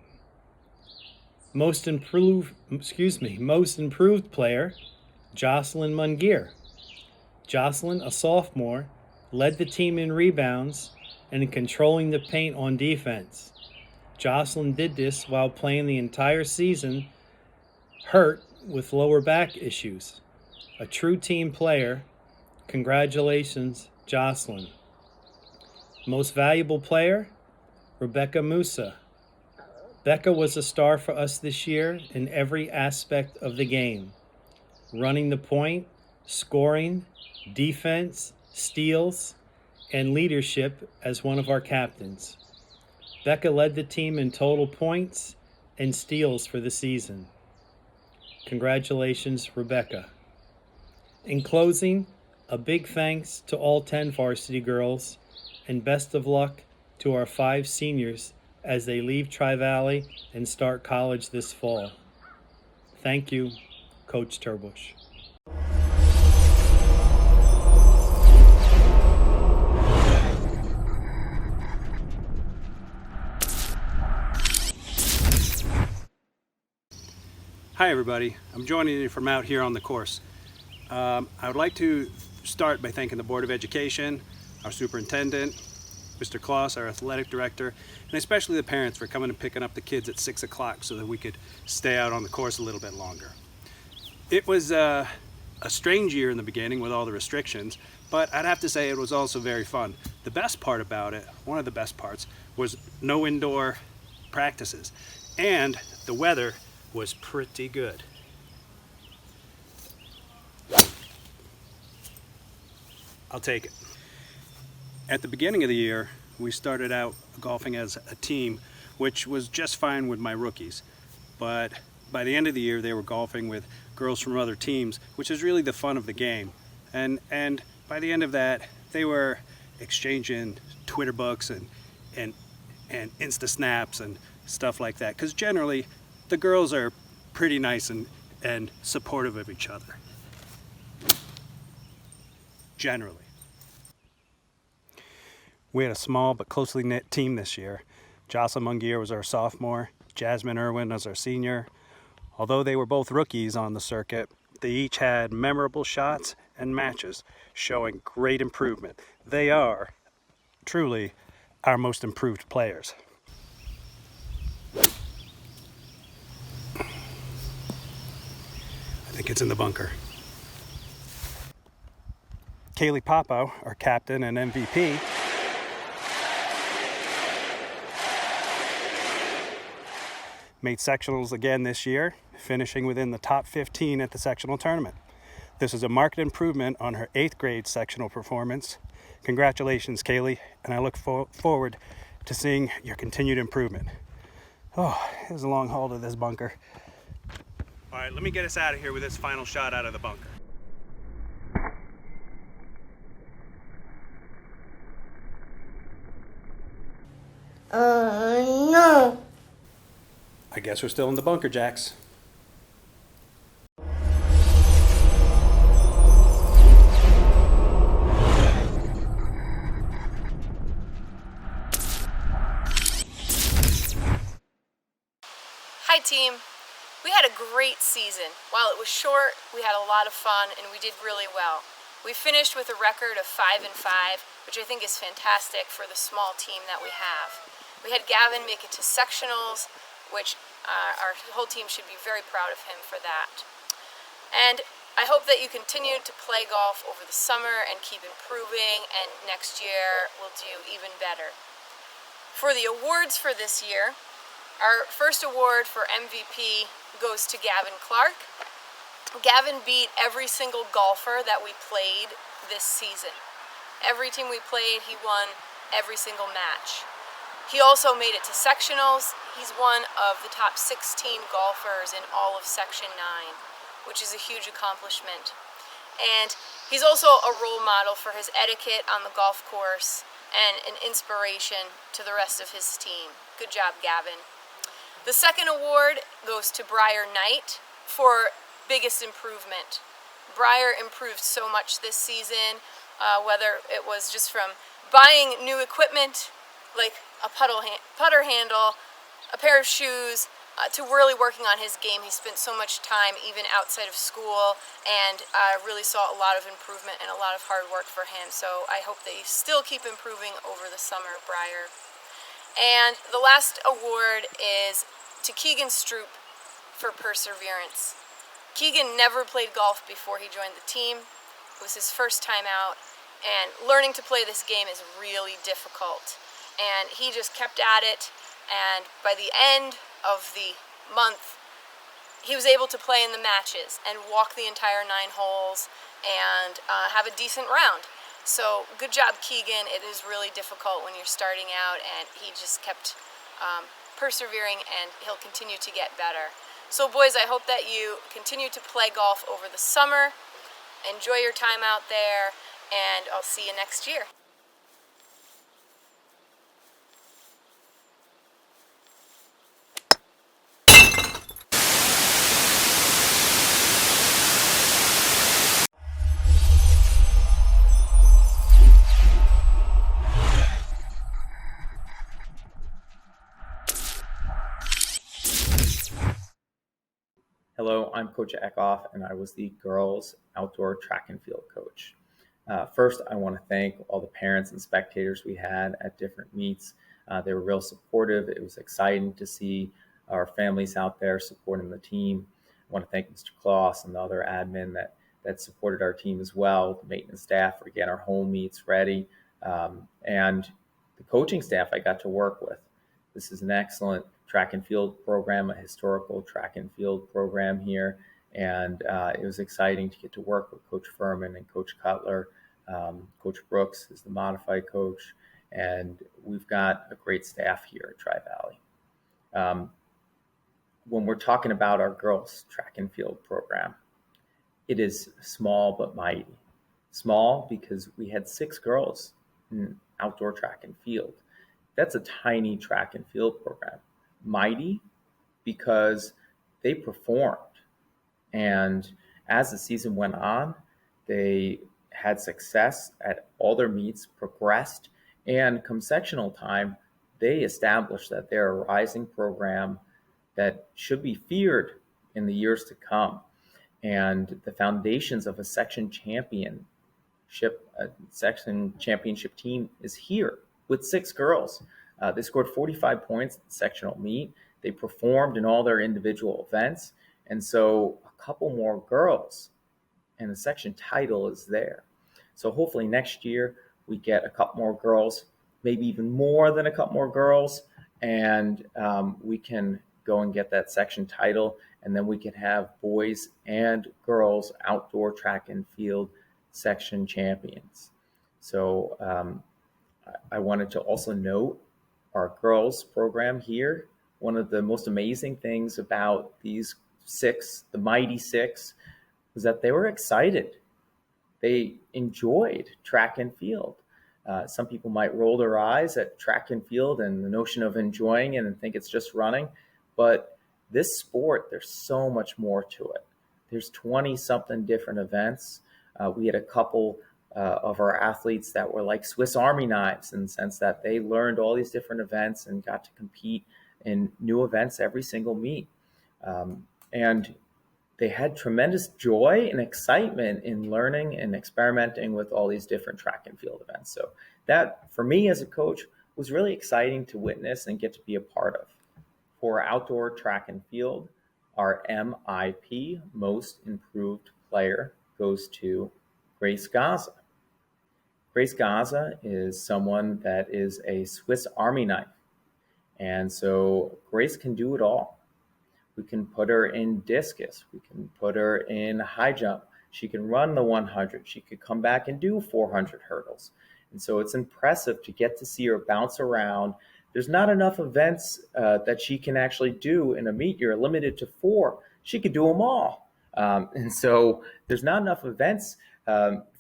Most improved player, Jocelyn Mungier. Jocelyn, a sophomore, led the team in rebounds and in controlling the paint on defense. Jocelyn did this while playing the entire season hurt with lower back issues. A true team player. Congratulations, Jocelyn. Most valuable player, Rebecca Musa. Becca was a star for us this year in every aspect of the game. Running the point, scoring, defense, steals, and leadership as one of our captains. Becca led the team in total points and steals for the season. Congratulations, Rebecca. In closing, a big thanks to all 10 varsity girls and best of luck to our 5 seniors as they leave Tri-Valley and start college this fall. Thank you, Coach Turbush. Hi everybody, I'm joining you from out here on the course. I would like to start by thanking the Board of Education, our superintendent, Mr. Kloss, our athletic director, and especially the parents for coming and picking up the kids at 6 o'clock so that we could stay out on the course a little bit longer. It was a strange year in the beginning with all the restrictions, but I'd have to say it was also very fun. The best part about it, one of the best parts, was no indoor practices, and the weather was pretty good. I'll take it. At the beginning of the year, we started out golfing as a team, which was just fine with my rookies. But by the end of the year, they were golfing with girls from other teams, which is really the fun of the game. And by the end of that, they were exchanging Twitter books and Insta snaps and stuff like that. Because generally, the girls are pretty nice and supportive of each other. Generally. We had a small but closely knit team this year. Jocelyn Mungier was our sophomore, Jasmine Irwin was our senior. Although they were both rookies on the circuit, they each had memorable shots and matches showing great improvement. They are truly our most improved players. I think it's in the bunker. Kaylee Popo, our captain and MVP, made sectionals again this year, finishing within the top 15 at the sectional tournament. This is a marked improvement on her 8th grade sectional performance. Congratulations, Kaylee, and I look forward to seeing your continued improvement. Oh, it was a long haul to this bunker. All right, let me get us out of here with this final shot out of the bunker. No. I guess we're still in the bunker, Jax. Hi team. We had a great season. While it was short, we had a lot of fun and we did really well. We finished with a record of 5-5, which I think is fantastic for the small team that we have. We had Gavin make it to sectionals, which our whole team should be very proud of him for that. And I hope that you continue to play golf over the summer and keep improving, and next year we'll do even better. For the awards for this year, our first award for MVP goes to Gavin Clark. Gavin beat every single golfer that we played this season. Every team we played, he won every single match. He also made it to sectionals. He's one of the top 16 golfers in all of Section 9, which is a huge accomplishment. And he's also a role model for his etiquette on the golf course and an inspiration to the rest of his team. Good job, Gavin. The second award goes to Briar Knight for biggest improvement. Briar improved so much this season, whether it was just from buying new equipment like a putter handle, a pair of shoes, to really working on his game. He spent so much time even outside of school, and I really saw a lot of improvement and a lot of hard work for him. So I hope that you still keep improving over the summer, Briar. And the last award is to Keegan Stroop for perseverance. Keegan never played golf before he joined the team. It was his first time out, and learning to play this game is really difficult. And he just kept at it, and by the end of the month, he was able to play in the matches and walk the entire 9 holes and have a decent round. So good job, Keegan. It is really difficult when you're starting out, and he just kept persevering, and he'll continue to get better. So boys, I hope that you continue to play golf over the summer. Enjoy your time out there, and I'll see you next year. Hello, I'm Coach Eckhoff, and I was the girls outdoor track and field coach. First, I want to thank all the parents and spectators we had at different meets. They were real supportive. It was exciting to see our families out there supporting the team. I want to thank Mr. Kloss and the other admin that supported our team as well, the maintenance staff for getting our home meets ready, and the coaching staff I got to work with. This is an excellent track and field program, a historical track and field program here. And it was exciting to get to work with Coach Furman and Coach Cutler. Coach Brooks is the modified coach. And we've got a great staff here at Tri-Valley. When we're talking about our girls track and field program, it is small but mighty. Small because we had 6 girls in outdoor track and field. That's a tiny track and field program. Mighty because they performed, and as the season went on, they had success at all their meets, progressed, and come sectional time, they established that they're a rising program that should be feared in the years to come. And the foundations of a section championship team is here with 6 girls. They scored 45 points at the sectional meet. They performed in all their individual events, And so a couple more girls and the section title is there. So hopefully next year we get a couple more girls, maybe even more than a couple more girls, and we can go and get that section title, and then we can have boys and girls outdoor track and field section champions. So I wanted to also note our girls program here. One of the most amazing things about these six, the Mighty Six, was that they were excited. They enjoyed track and field. Some people might roll their eyes at track and field and the notion of enjoying it and think it's just running. But this sport, there's so much more to it. There's 20-something different events. We had a couple of our athletes that were like Swiss Army knives in the sense that they learned all these different events and got to compete in new events every single meet. And they had tremendous joy and excitement in learning and experimenting with all these different track and field events. So that, for me as a coach, was really exciting to witness and get to be a part of. For outdoor track and field, our MIP, Most Improved Player, goes to Grace Gaza. Grace Gaza is someone that is a Swiss Army knife. And so Grace can do it all. We can put her in discus. We can put her in high jump. She can run the 100. She could come back and do 400 hurdles. And so it's impressive to get to see her bounce around. There's not enough events that she can actually do in a meet. You're limited to 4. She could do them all. And so there's not enough events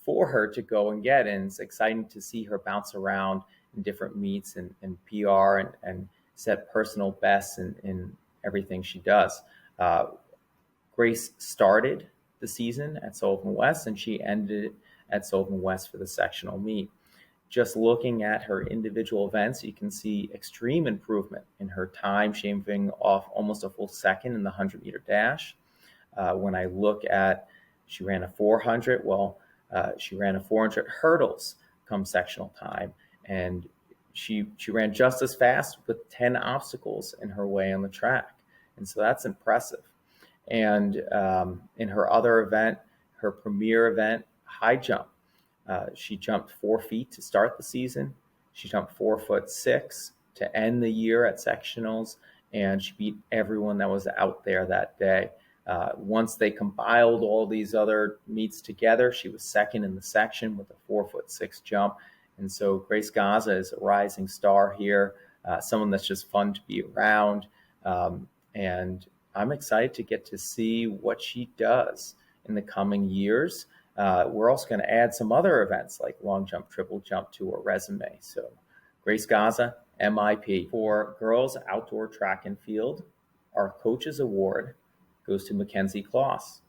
for her to go and get. And it's exciting to see her bounce around in different meets and PR and set personal bests in everything she does. Grace started the season at Sullivan West and she ended at Sullivan West for the sectional meet. Just looking at her individual events, you can see extreme improvement in her time, shaving off almost a full second in the 100-meter dash. When I look at, she ran a 400, she ran a 400 hurdles come sectional time, and she ran just as fast with 10 obstacles in her way on the track. And so that's impressive. And in her other event, her premier event, high jump, she jumped 4 feet to start the season. She jumped 4'6" to end the year at sectionals, and she beat everyone that was out there that day. Once they compiled all these other meets together, she was second in the section with a 4'6" jump. And so Grace Gaza is a rising star here, someone that's just fun to be around. And I'm excited to get to see what she does in the coming years. We're also going to add some other events like long jump, triple jump to her resume. So Grace Gaza, MIP. For girls outdoor track and field, our coach's award goes to Mackenzie Kloss.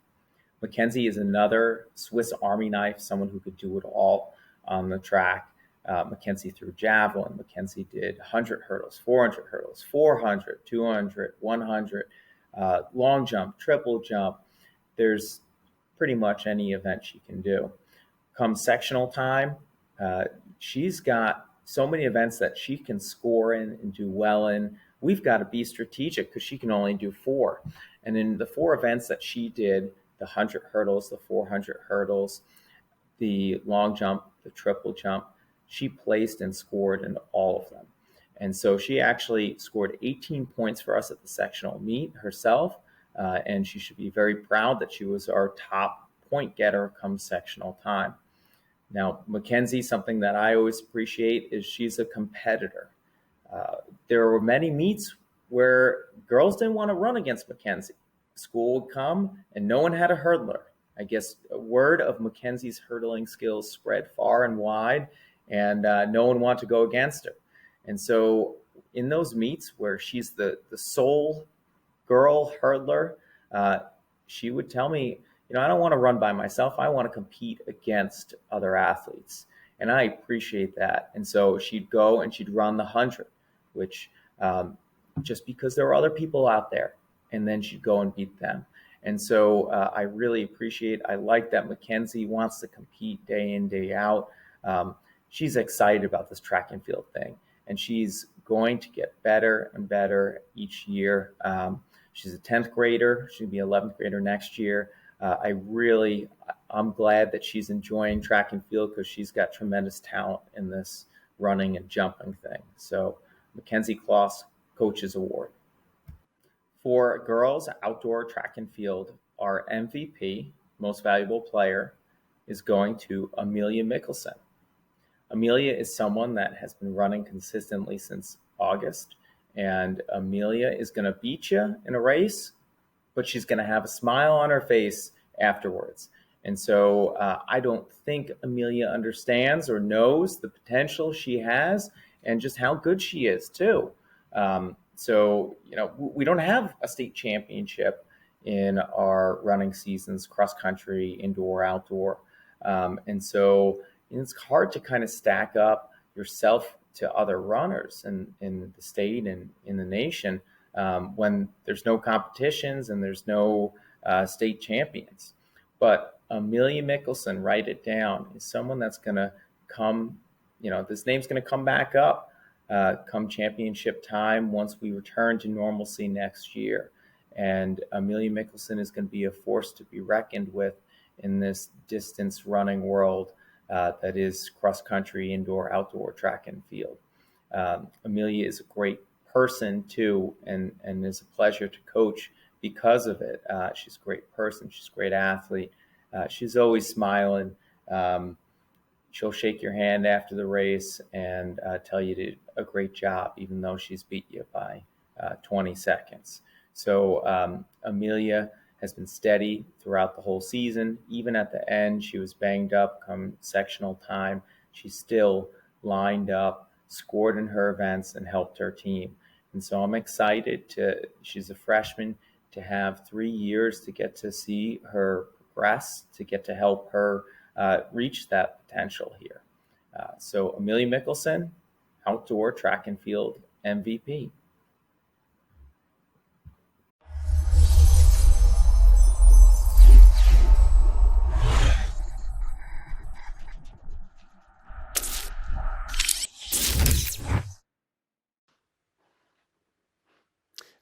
Mackenzie is another Swiss Army knife, someone who could do it all on the track. Mackenzie threw javelin. Mackenzie did 100 hurdles, 400 hurdles, 400, 200, 100, long jump, triple jump. There's pretty much any event she can do. Come sectional time, she's got so many events that she can score in and do well in. We've got to be strategic because she can only do 4. And in the 4 events that she did, the 100 hurdles, the 400 hurdles, the long jump, the triple jump, she placed and scored in all of them. And so she actually scored 18 points for us at the sectional meet herself. And she should be very proud that she was our top point getter come sectional time. Now, Mackenzie, something that I always appreciate is she's a competitor. There were many meets where girls didn't want to run against Mackenzie. School would come and no one had a hurdler. I guess word of Mackenzie's hurdling skills spread far and wide, and no one wanted to go against her. And so in those meets where she's the sole girl hurdler, she would tell me, I don't want to run by myself. I want to compete against other athletes. And I appreciate that. And so she'd go and she'd run the 100, which just because there were other people out there, and then she'd go and beat them. And so I really I like that Mackenzie wants to compete day in, day out. She's excited about this track and field thing, and she's going to get better and better each year. She's a 10th grader. She'll be 11th grader next year. I'm glad that she's enjoying track and field because she's got tremendous talent in this running and jumping thing. So Mackenzie Kloss Coaches Award. For girls outdoor track and field, our MVP, most valuable player, is going to Amelia Mickelson. Amelia is someone that has been running consistently since August, and Amelia is going to beat you in a race, but she's going to have a smile on her face afterwards. And so I don't think Amelia understands or knows the potential she has and just how good she is too. We don't have a state championship in our running seasons, cross country, indoor, outdoor. It's hard to kind of stack up yourself to other runners in the state and in the nation when there's no competitions and there's no state champions. But Amelia Mickelson, write it down, is someone that's going to come, this name's going to come back up come championship time once we return to normalcy next year. And Amelia Mickelson is going to be a force to be reckoned with in this distance running world that is cross country, indoor, outdoor, track and field. Amelia is a great person too, and is a pleasure to coach because of it. She's a great person. She's a great athlete. She's always smiling. She'll shake your hand after the race and tell you did a great job, even though she's beat you by 20 seconds. So Amelia has been steady throughout the whole season. Even at the end, she was banged up come sectional time. She still lined up, scored in her events, and helped her team. And so I'm excited she's a freshman, to have 3 years to get to see her progress, to get to help her reach that potential here. So Amelia Mickelson, outdoor track and field MVP.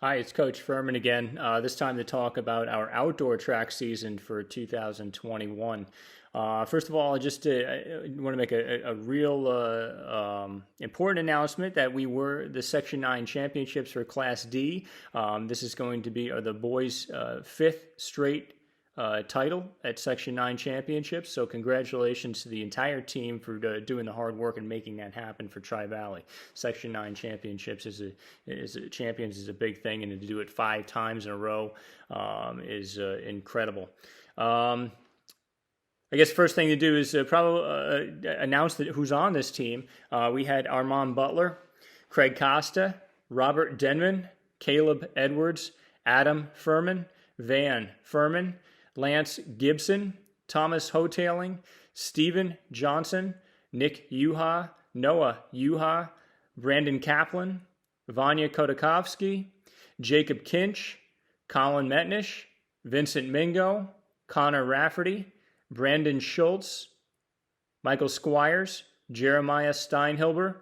Hi, it's Coach Furman again. This time to talk about our outdoor track season for 2021. First of all, I want to make a real important announcement that we were the Section 9 championships for Class D. This is going to be the boys' fifth straight title at Section 9 championships. So congratulations to the entire team for doing the hard work and making that happen for Tri-Valley. Section 9 championships is a big thing, and to do it 5 times in a row is incredible. I guess first thing to do is probably announce who's on this team. We had Armand Butler, Craig Costa, Robert Denman, Caleb Edwards, Adam Furman, Van Furman, Lance Gibson, Thomas Hotailing, Stephen Johnson, Nick Yuha, Noah Yuha, Brandon Kaplan, Vanya Kodakovsky, Jacob Kinch, Colin Metnish, Vincent Mingo, Connor Rafferty, Brandon Schultz, Michael Squires, Jeremiah Steinhilber,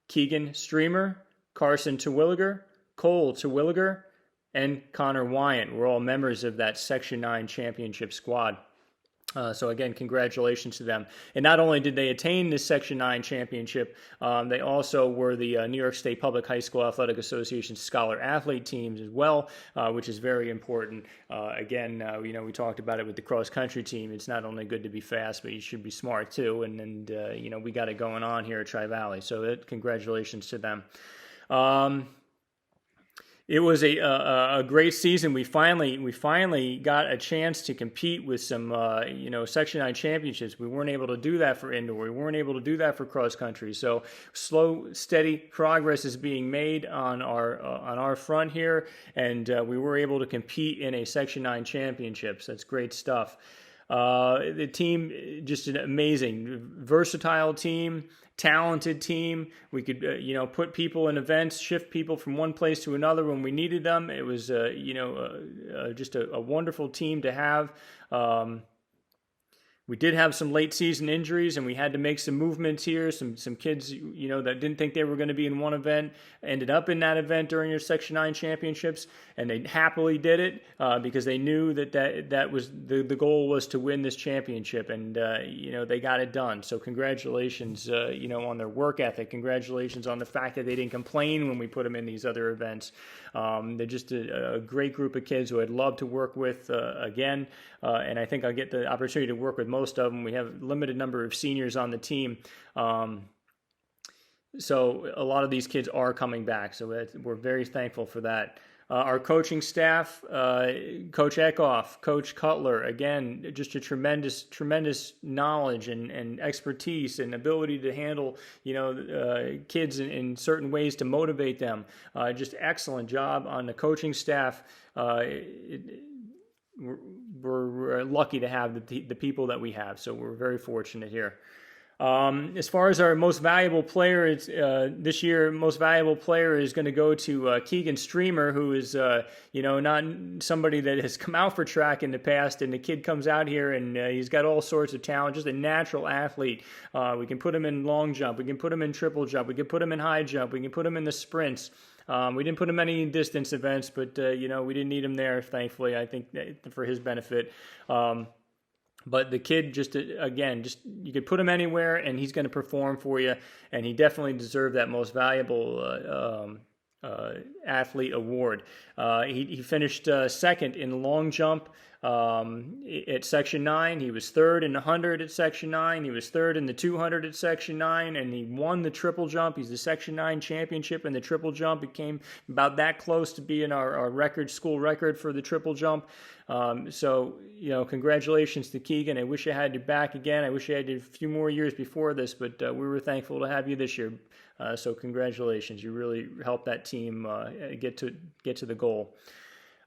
Keegan Streamer, Carson Terwilliger, Cole Terwilliger, and Connor Wyant. We're all members of that Section 9 championship squad. So again, congratulations to them. And not only did they attain this Section 9 championship, they also were the New York State Public High School Athletic Association Scholar Athlete teams as well, which is very important. We talked about it with the cross country team. It's not only good to be fast, but you should be smart too. And we got it going on here at Tri-Valley. So congratulations to them. It was a great season. We finally got a chance to compete with some Section 9 championships. We weren't able to do that for indoor. We weren't able to do that for cross country. So slow, steady progress is being made on our front here, and we were able to compete in a Section 9 championships. That's great stuff. The team, just an amazing, versatile team, talented team. We could, put people in events, shift people from one place to another when we needed them. It was, just a wonderful team to have. We did have some late season injuries, and we had to make some movements here. Some kids, that didn't think they were going to be in one event ended up in that event during your Section 9 championships, and they happily did it because they knew that was the goal was to win this championship, and they got it done. So congratulations, on their work ethic. Congratulations on the fact that they didn't complain when we put them in these other events. They're just a great group of kids who I'd love to work with again, and I think I'll get the opportunity to work with most of them. We have a limited number of seniors on the team. So a lot of these kids are coming back. So we're very thankful for that. Our coaching staff, Coach Eckhoff, Coach Cutler, again, just a tremendous knowledge and expertise and ability to handle, kids in certain ways to motivate them. Just excellent job on the coaching staff. We're lucky to have the people that we have, so we're very fortunate here. As far as our most valuable player, this year, most valuable player is going to go to Keegan Streamer, who is, not somebody that has come out for track in the past. And the kid comes out here and he's got all sorts of talent, just a natural athlete. We can put him in long jump. We can put him in triple jump. We can put him in high jump. We can put him in the sprints. We didn't put him in any distance events, but, we didn't need him there, thankfully, I think, for his benefit. But the kid you could put him anywhere and he's going to perform for you. And he definitely deserved that most valuable athlete award. He finished second in long jump at Section 9. He was third in the 100 at Section 9. He was third in the 200 at Section 9. And he won the triple jump. He's the Section 9 championship in the triple jump. It came about that close to being our school record for the triple jump. So, congratulations to Keegan. I wish I had you back again. I wish I had you a few more years before this, but we were thankful to have you this year. So congratulations. You really helped that team get to the goal.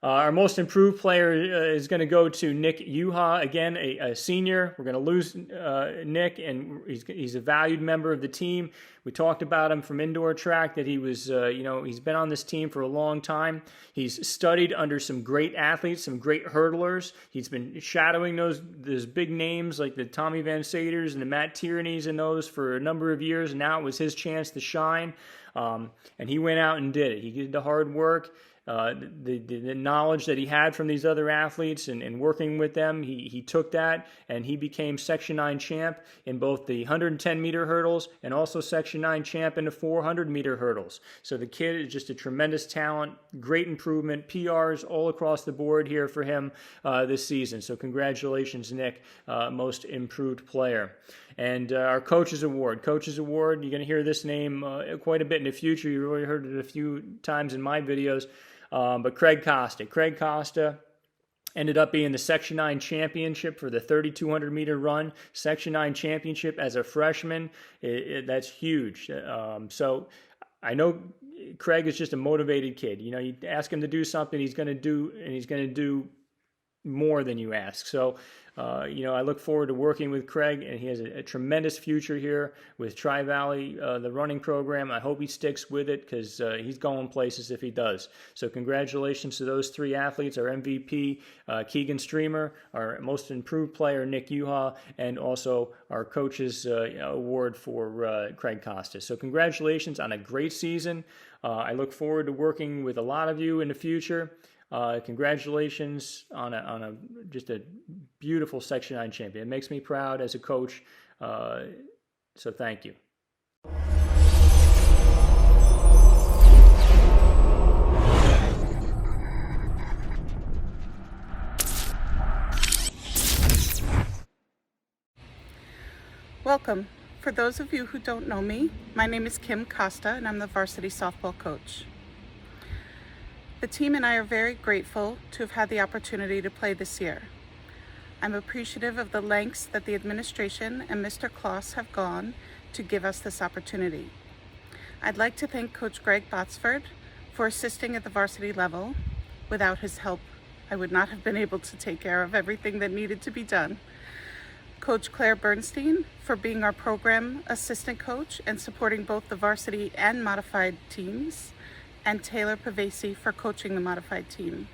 Our most improved player is going to go to Nick Yuha, again, a senior. We're going to lose Nick, and he's a valued member of the team. We talked about him from indoor track, that he was, he's been on this team for a long time. He's studied under some great athletes, some great hurdlers. He's been shadowing those big names like the Tommy Van Saters and the Matt Tierneys and those for a number of years, and now it was his chance to shine. And he went out and did it. He did the hard work. The knowledge that he had from these other athletes and working with them, he took that and he became Section 9 champ in both the 110-meter hurdles and also Section 9 champ in the 400-meter hurdles. So the kid is just a tremendous talent, great improvement, PRs all across the board here for him this season. So congratulations, Nick, most improved player. And our Coaches Award, you're going to hear this name quite a bit in the future. You've already heard it a few times in my videos. But Craig Costa ended up being the Section 9 championship for the 3,200-meter run. Section 9 championship as a freshman. That's huge. So I know Craig is just a motivated kid. You ask him to do something, he's going to do, and he's going to do more than you ask. So, I look forward to working with Craig, and he has a tremendous future here with Tri-Valley, the running program. I hope he sticks with it because he's going places if he does. So congratulations to those three athletes, our MVP, Keegan Streamer, our most improved player, Nick Yuha, and also our Coaches Award for Craig Costa. So congratulations on a great season. I look forward to working with a lot of you in the future. Congratulations on just a beautiful Section 9 champion. It makes me proud as a coach, so thank you. Welcome. For those of you who don't know me, my name is Kim Costa and I'm the varsity softball coach. The team and I are very grateful to have had the opportunity to play this year. I'm appreciative of the lengths that the administration and Mr. Kloss have gone to give us this opportunity. I'd like to thank Coach Greg Botsford for assisting at the varsity level. Without his help, I would not have been able to take care of everything that needed to be done. Coach Claire Bernstein for being our program assistant coach and supporting both the varsity and modified teams, and Taylor Pavesi for coaching the modified team.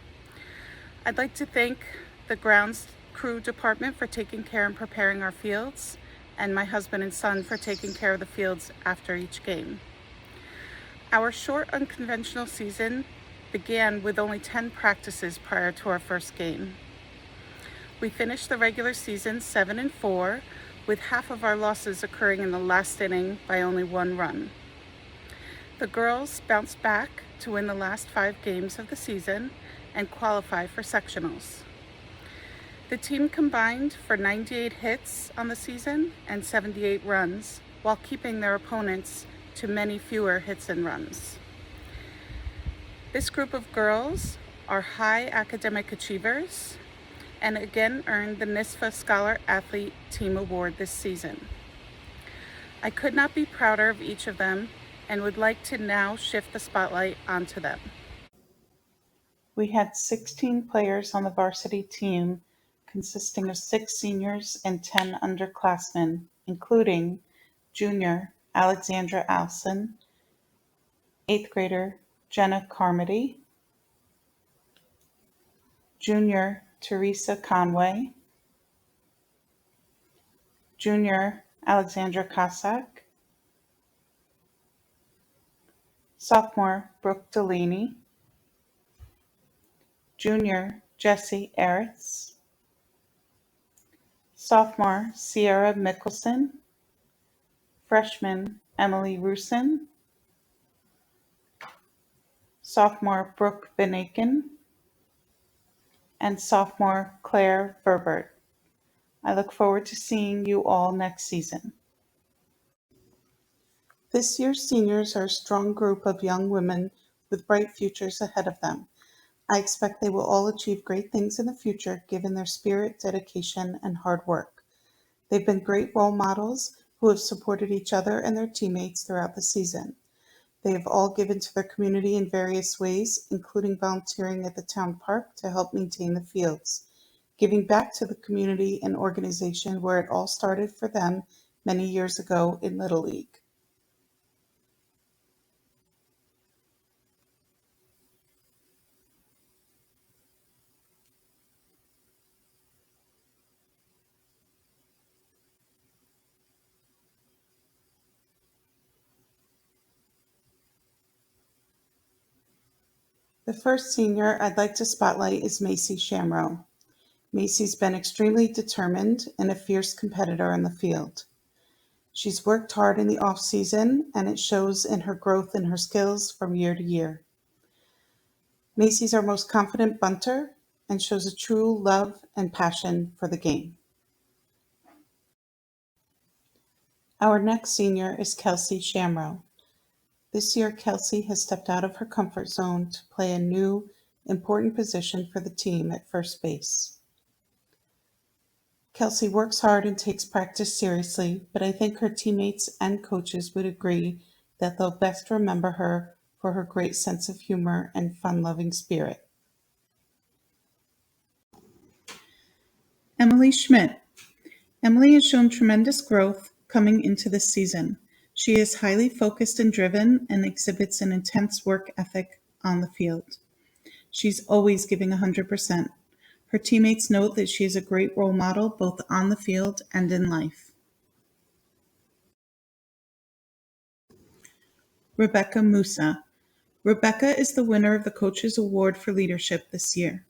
I'd like to thank the grounds crew department for taking care and preparing our fields, and my husband and son for taking care of the fields after each game. Our short, unconventional season began with only 10 practices prior to our first game. We finished the regular season 7-4, with half of our losses occurring in the last inning by only 1 run. The girls bounced back to win the last 5 games of the season and qualify for sectionals. The team combined for 98 hits on the season and 78 runs, while keeping their opponents to many fewer hits and runs. This group of girls are high academic achievers and again earned the NISFA Scholar Athlete Team Award this season. I could not be prouder of each of them and would like to now shift the spotlight onto them. We had 16 players on the varsity team, consisting of 6 seniors and 10 underclassmen, including junior Alexandra Alson, 8th grader Jenna Carmody, junior Teresa Conway, junior Alexandra Cossack, sophomore Brooke Delaney, junior Jessie Eretz, sophomore Sierra Mickelson, freshman Emily Rusin, sophomore Brooke Benaken, and sophomore Claire Verbert. I look forward to seeing you all next season. This year's seniors are a strong group of young women with bright futures ahead of them. I expect they will all achieve great things in the future given their spirit, dedication, and hard work. They've been great role models who have supported each other and their teammates throughout the season. They have all given to their community in various ways, including volunteering at the town park to help maintain the fields, giving back to the community and organization where it all started for them many years ago in Little League. The first senior I'd like to spotlight is Macy Shamrow. Macy's been extremely determined and a fierce competitor in the field. She's worked hard in the off-season, and it shows in her growth in her skills from year to year. Macy's our most confident bunter and shows a true love and passion for the game. Our next senior is Kelsey Shamrow. This year, Kelsey has stepped out of her comfort zone to play a new, important position for the team at first base. Kelsey works hard and takes practice seriously, but I think her teammates and coaches would agree that they'll best remember her for her great sense of humor and fun-loving spirit. Emily Schmidt. Emily has shown tremendous growth coming into this season. She is highly focused and driven and exhibits an intense work ethic on the field. She's always giving 100%. Her teammates note that she is a great role model both on the field and in life. Rebecca Musa. Rebecca is the winner of the Coaches Award for Leadership this year.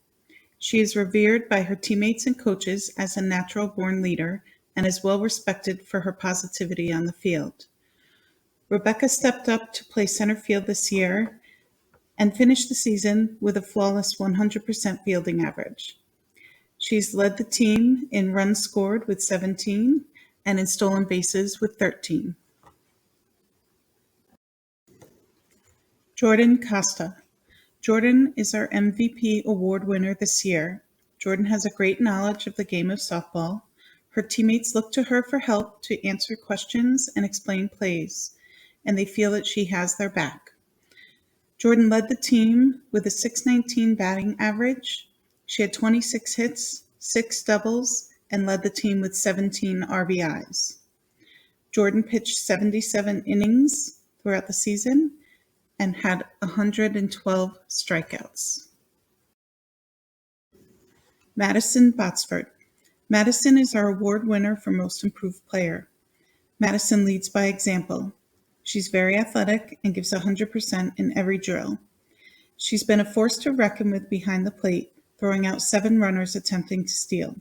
She is revered by her teammates and coaches as a natural-born leader and is well respected for her positivity on the field. Rebecca stepped up to play center field this year and finished the season with a flawless 100% fielding average. She's led the team in runs scored with 17 and in stolen bases with 13. Jordan Costa. Jordan is our MVP award winner this year. Jordan has a great knowledge of the game of softball. Her teammates look to her for help to answer questions and explain plays, and they feel that she has their back. Jordan led the team with a .619 batting average. She had 26 hits, 6 doubles, and led the team with 17 RBIs. Jordan pitched 77 innings throughout the season and had 112 strikeouts. Madison Botsford. Madison is our award winner for Most Improved Player. Madison leads by example. She's very athletic and gives 100% in every drill. She's been a force to reckon with behind the plate, throwing out 7 runners attempting to steal.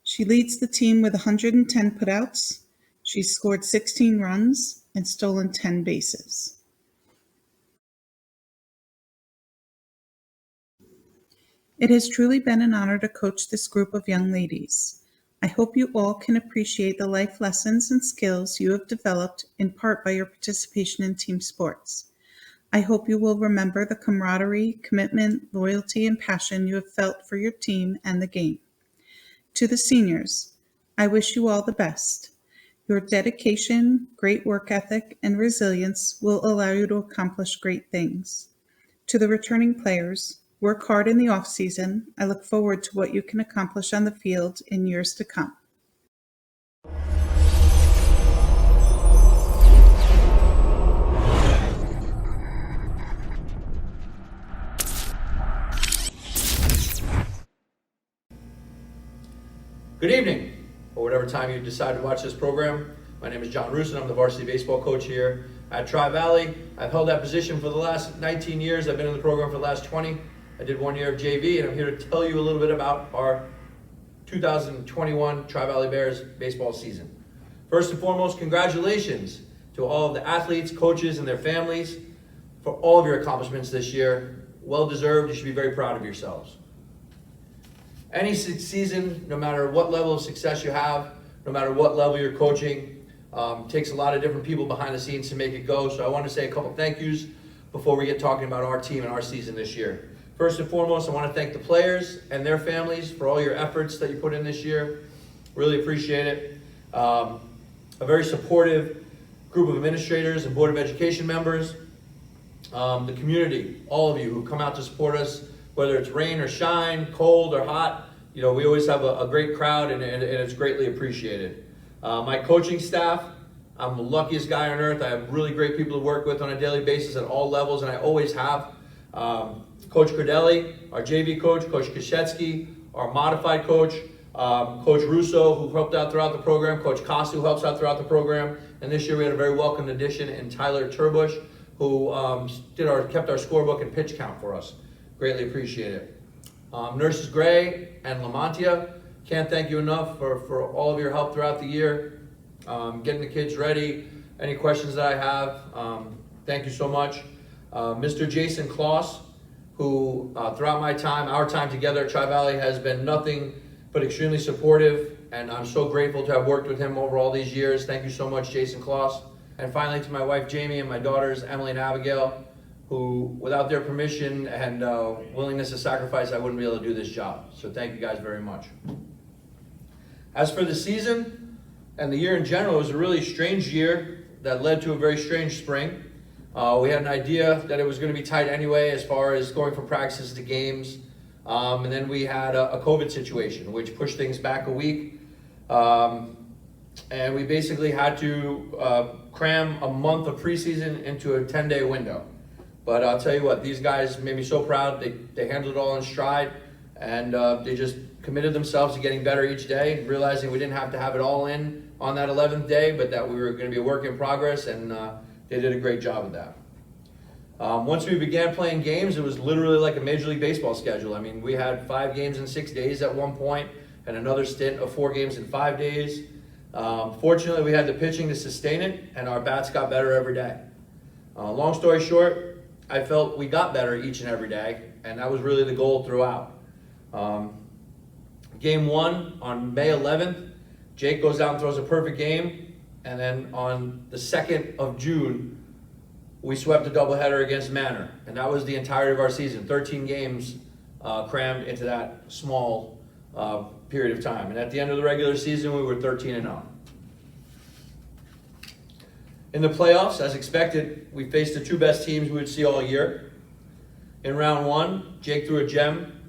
She leads the team with 110 putouts. She's scored 16 runs and stolen 10 bases. It has truly been an honor to coach this group of young ladies. I hope you all can appreciate the life lessons and skills you have developed in part by your participation in team sports. I hope you will remember the camaraderie, commitment, loyalty, and passion you have felt for your team and the game. To the seniors, I wish you all the best. Your dedication, great work ethic, and resilience will allow you to accomplish great things. To the returning players, work hard in the off-season. I look forward to what you can accomplish on the field in years to come. Good evening, or whatever time you decide to watch this program. My name is John Rusin. I'm the varsity baseball coach here at Tri-Valley. I've held that position for the last 19 years. I've been in the program for the last 20. I did 1 year of JV, and I'm here to tell you a little bit about our 2021 Tri-Valley Bears baseball season. First and foremost, congratulations to all of the athletes, coaches, and their families for all of your accomplishments this year. Well deserved. You should be very proud of yourselves. Any season, no matter what level of success you have, no matter what level you're coaching, takes a lot of different people behind the scenes to make it go. So I want to say a couple thank yous before we get talking about our team and our season this year. First and foremost, I want to thank the players and their families for all your efforts that you put in this year. Really appreciate it. A very supportive group of administrators and Board of Education members. The community, all of you who come out to support us, whether it's rain or shine, cold or hot, we always have a great crowd, and it's greatly appreciated. My coaching staff, I'm the luckiest guy on earth. I have really great people to work with on a daily basis at all levels, and I always have. Coach Cordelli, our JV coach, Coach Kashetsky, our modified coach, Coach Russo, who helped out throughout the program, Coach Costa, who helps out throughout the program, and this year we had a very welcome addition in Tyler Turbush, who kept our scorebook and pitch count for us. Greatly appreciate it. Nurses Gray and Lamontia, can't thank you enough for all of your help throughout the year, getting the kids ready. Any questions that I have, thank you so much. Mr. Jason Kloss, who throughout our time together at Tri-Valley has been nothing but extremely supportive, and I'm so grateful to have worked with him over all these years. Thank you so much, Jason Kloss. And finally, to my wife Jamie and my daughters Emily and Abigail, who without their permission and willingness to sacrifice, I wouldn't be able to do this job. So thank you guys very much. As for the season and the year in general, it was a really strange year that led to a very strange spring. We had an idea that it was going to be tight anyway as far as going from practices to games. And then we had a COVID situation, which pushed things back a week. And we basically had to cram a month of preseason into a 10-day window. But I'll tell you what, these guys made me so proud. They handled it all in stride, and they just committed themselves to getting better each day, realizing we didn't have to have it all in on that 11th day, but that we were going to be a work in progress, and they did a great job of that. Once we began playing games, it was literally like a Major League Baseball schedule. I mean, we had 5 games in 6 days at one point, and another stint of 4 games in 5 days. Fortunately, we had the pitching to sustain it, and our bats got better every day. Long story short, I felt we got better each and every day, and that was really the goal throughout. Game 1 on May 11th, Jake goes out and throws a perfect game, and then on the 2nd of June, we swept a doubleheader against Manor, and that was the entirety of our season. 13 games crammed into that small period of time. And at the end of the regular season, we were 13-0. In the playoffs, as expected, we faced the 2 best teams we would see all year. In round 1, Jake threw a gem.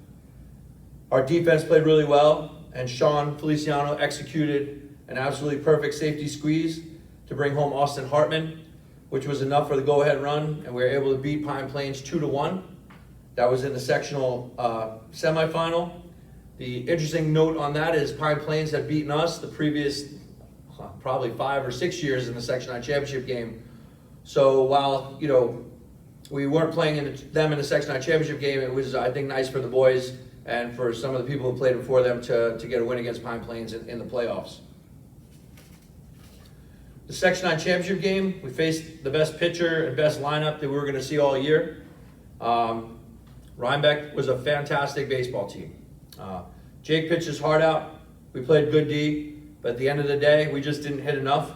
Our defense played really well, and Sean Feliciano executed an absolutely perfect safety squeeze to bring home Austin Hartman, which was enough for the go-ahead run, and we were able to beat Pine Plains 2-1. That was in the sectional semifinal. The interesting note on that is Pine Plains had beaten us the previous probably 5 or 6 years in the Section 9 championship game. So while, we weren't playing them in the Section 9 championship game, it was, I think, nice for the boys and for some of the people who played before them to get a win against Pine Plains in the playoffs. The Section 9 championship game, we faced the best pitcher and best lineup that we were going to see all year. Rhinebeck was a fantastic baseball team. Jake pitched his heart out. We played good D, but at the end of the day, we just didn't hit enough.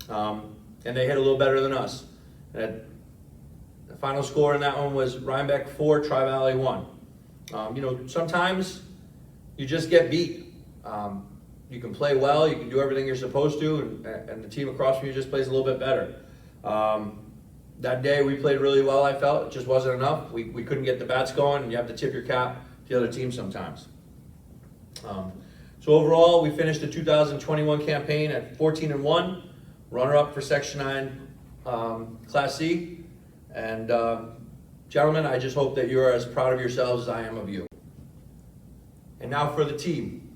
And they hit a little better than us. And the final score in that one was Rhinebeck 4, Tri-Valley 1. Sometimes you just get beat. You can play well, you can do everything you're supposed to, and the team across from you just plays a little bit better. That day we played really well, I felt. It just wasn't enough. We couldn't get the bats going, and you have to tip your cap to the other team sometimes. So overall, we finished the 2021 campaign at 14-1, runner-up for Section 9 Class C. And gentlemen, I just hope that you're as proud of yourselves as I am of you. And now for the team.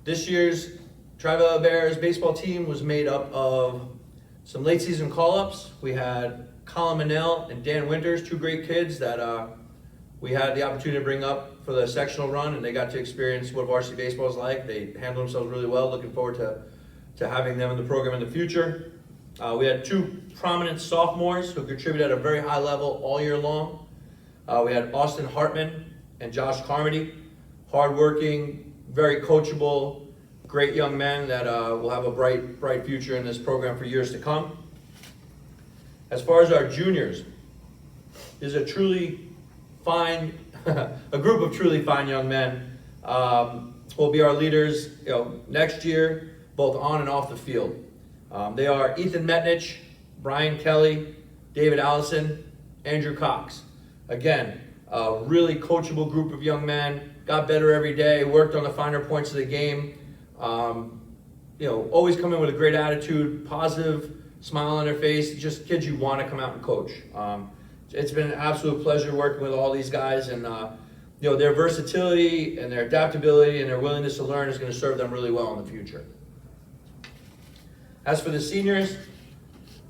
This year's Tri-Valley Bears baseball team was made up of some late season call-ups. We had Colin Manell and Dan Winters, 2 great kids that we had the opportunity to bring up for the sectional run, and they got to experience what varsity baseball is like. They handled themselves really well. Looking forward to having them in the program in the future. We had 2 prominent sophomores who contributed at a very high level all year long. We had Austin Hartman and Josh Carmody, hardworking, very coachable, great young men that will have a bright future in this program for years to come. As far as our juniors, there's a truly fine, a group of truly fine young men who will be our leaders, next year, both on and off the field. They are Ethan Metnich, Brian Kelly, David Allison, Andrew Cox. Again, a really coachable group of young men, got better every day, worked on the finer points of the game. Always come in with a great attitude, positive smile on their face, just kids you want to come out and coach. It's been an absolute pleasure working with all these guys, and their versatility and their adaptability and their willingness to learn is going to serve them really well in the future. As for the seniors,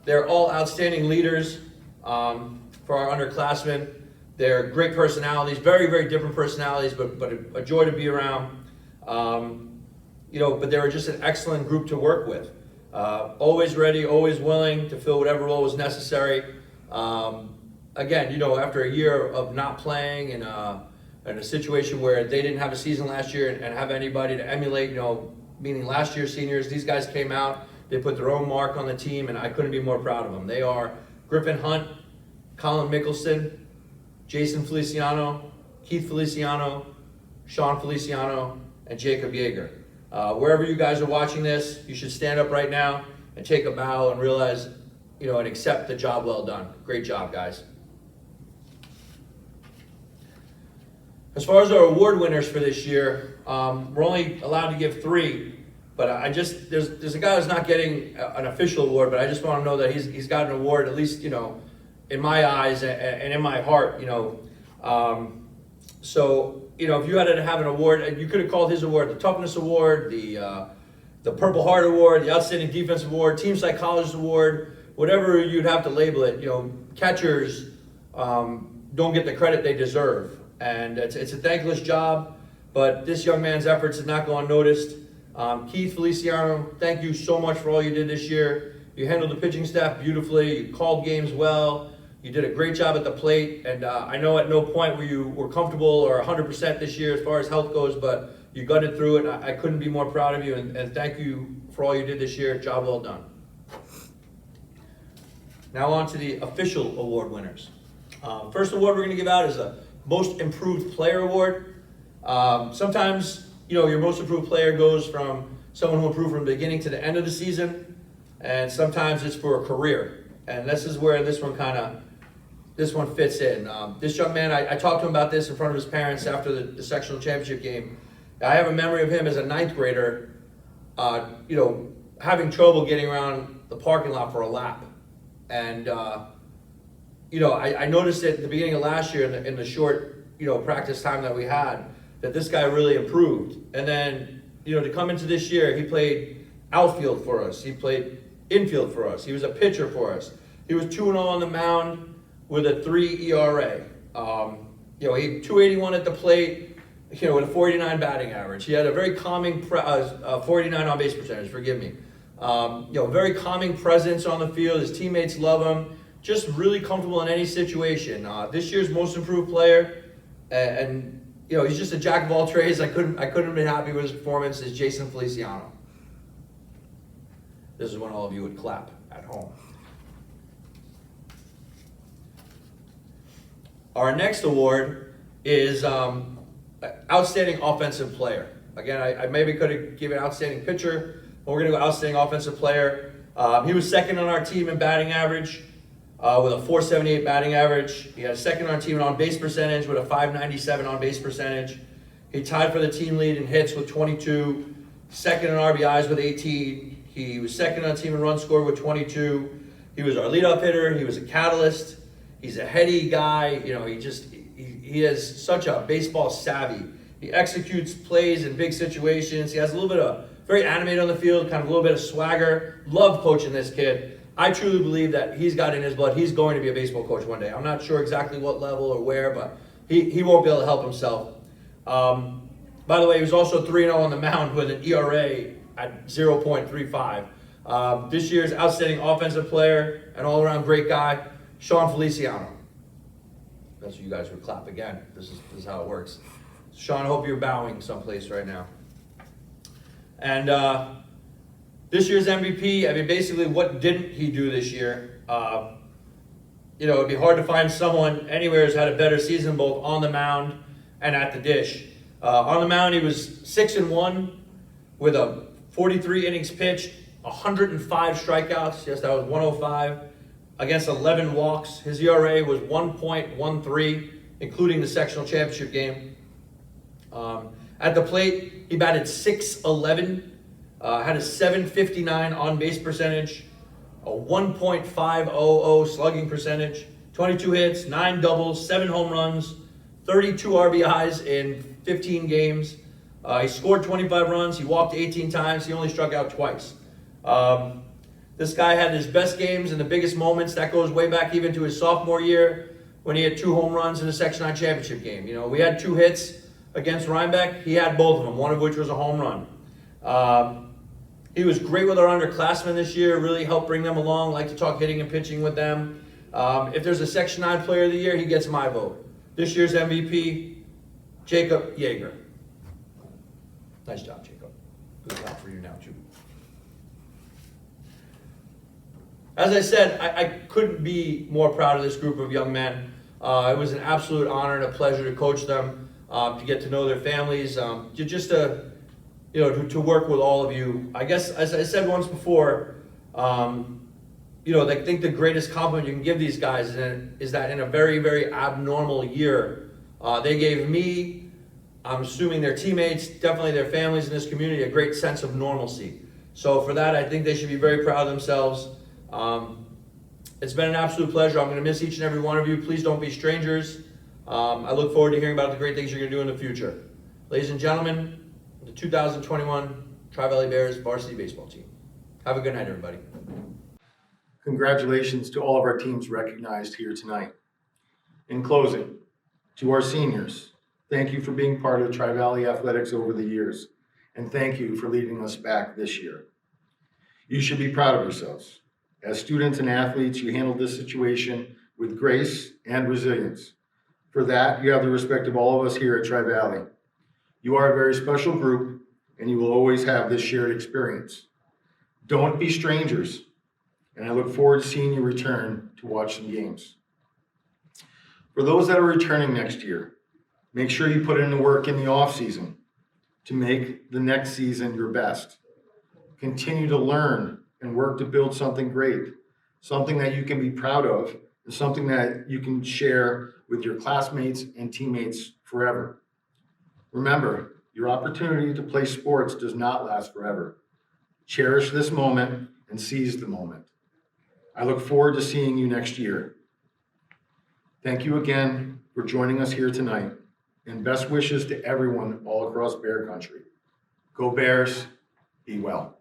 they're all outstanding leaders for our underclassmen. They're great personalities, very, very different personalities, but a joy to be around. But they were just an excellent group to work with. Always ready, always willing to fill whatever role was necessary. Again, after a year of not playing in a situation where they didn't have a season last year and have anybody to emulate, meaning last year's seniors, these guys came out, they put their own mark on the team, and I couldn't be more proud of them. They are Griffin Hunt, Colin Mickelson, Jason Feliciano, Keith Feliciano, Sean Feliciano, and Jacob Yeager. Wherever you guys are watching this, you should stand up right now and take a bow and realize, and accept the job well done. Great job, guys. As far as our award winners for this year, we're only allowed to give 3, but there's a guy who's not getting an official award, but I just want to know that he's got an award, at least, in my eyes and in my heart, So, if you had to have an award, you could have called his award the Toughness Award, the Purple Heart Award, the Outstanding Defense Award, Team Psychologist Award, whatever you'd have to label it. Catchers don't get the credit they deserve. And it's a thankless job, but this young man's efforts did not go unnoticed. Keith Feliciano, thank you so much for all you did this year. You handled the pitching staff beautifully, you called games well, you did a great job at the plate, and I know at no point were you were comfortable or 100% this year as far as health goes, but you gutted through it, and I couldn't be more proud of you, and thank you for all you did this year. Job well done. Now on to the official award winners. First award we're going to give out is a Most Improved Player Award. Sometimes, your Most Improved Player goes from someone who improved from the beginning to the end of the season, and sometimes it's for a career. And this is where this one fits in. This young man, I talked to him about this in front of his parents after the sectional championship game. I have a memory of him as a 9th grader, having trouble getting around the parking lot for a lap. And, I noticed it at the beginning of last year in the short, practice time that we had. that this guy really improved. And then, to come into this year, he played outfield for us. He played infield for us. He was a pitcher for us. He was 2-0 on the mound with a 3 ERA. He 281 at the plate, with a 49 batting average. He had a very calming 49 on base percentage, forgive me. Very calming presence on the field. His teammates love him. Just really comfortable in any situation. This year's most improved player, and he's just a jack of all trades. I couldn't have been happy with his performance. Is Jason Feliciano. This is when all of you would clap at home. Our next award is Outstanding Offensive Player. Again, I maybe could have given Outstanding Pitcher, but we're going to go Outstanding Offensive Player. He was second on our team in batting average with a .478 batting average. He had a second on our team in on-base percentage with a .597 on-base percentage. He tied for the team lead in hits with 22, second in RBIs with 18. He was second on the team in runs scored with 22. He was our leadoff hitter. He was a catalyst. He's a heady guy. He has such a baseball savvy. He executes plays in big situations. He has a little bit of very animated on the field, kind of a little bit of swagger. Love coaching this kid. I truly believe that he's got in his blood. He's going to be a baseball coach one day. I'm not sure exactly what level or where, but he won't be able to help himself. By the way, he was also 3-0 on the mound with an ERA at 0.35. This year's Outstanding Offensive Player, an all-around great guy, Sean Feliciano. That's what you guys would clap again. This is how it works. Sean, I hope you're bowing someplace right now. And this year's MVP, basically what didn't he do this year? It'd be hard to find someone anywhere who's had a better season both on the mound and at the dish. On the mound, he was 6-1 with a 43 innings pitched, 105 strikeouts. Yes, that was 105 against 11 walks. His ERA was 1.13, including the sectional championship game. At the plate, he batted .611, had a .759 on-base percentage, a 1.500 slugging percentage, 22 hits, 9 doubles, 7 home runs, 32 RBIs in 15 games. He scored 25 runs. He walked 18 times. He only struck out twice. This guy had his best games and the biggest moments. That goes way back even to his sophomore year when he had 2 home runs in the Section 9 championship game. We had 2 hits against Rhinebeck. He had both of them, one of which was a home run. He was great with our underclassmen this year, really helped bring them along, like to talk hitting and pitching with them. If there's a Section 9 Player of the Year, he gets my vote. This year's MVP, Jacob Yeager. Nice job, Jacob. Good job for you now, too. As I said, I couldn't be more proud of this group of young men. It was an absolute honor and a pleasure to coach them, to get to know their families, to work with all of you. I guess, as I said once before, I think the greatest compliment you can give these guys is that in a very, very abnormal year, they gave me, I'm assuming their teammates, definitely their families in this community, a great sense of normalcy. So for that, I think they should be very proud of themselves. It's been an absolute pleasure. I'm going to miss each and every one of you. Please don't be strangers. I look forward to hearing about the great things you're going to do in the future. Ladies and gentlemen, the 2021 Tri-Valley Bears varsity baseball team. Have a good night, everybody. Congratulations to all of our teams recognized here tonight. In closing, to our seniors, thank you for being part of Tri-Valley Athletics over the years, and thank you for leading us back this year. You should be proud of yourselves. As students and athletes, you handled this situation with grace and resilience. For that, you have the respect of all of us here at Tri-Valley. You are a very special group, and you will always have this shared experience. Don't be strangers, and I look forward to seeing you return to watch some games. For those that are returning next year, make sure you put in the work in the off-season to make the next season your best. Continue to learn and work to build something great, something that you can be proud of, and something that you can share with your classmates and teammates forever. Remember, your opportunity to play sports does not last forever. Cherish this moment and seize the moment. I look forward to seeing you next year. Thank you again for joining us here tonight, and best wishes to everyone all across Bear Country. Go Bears, be well.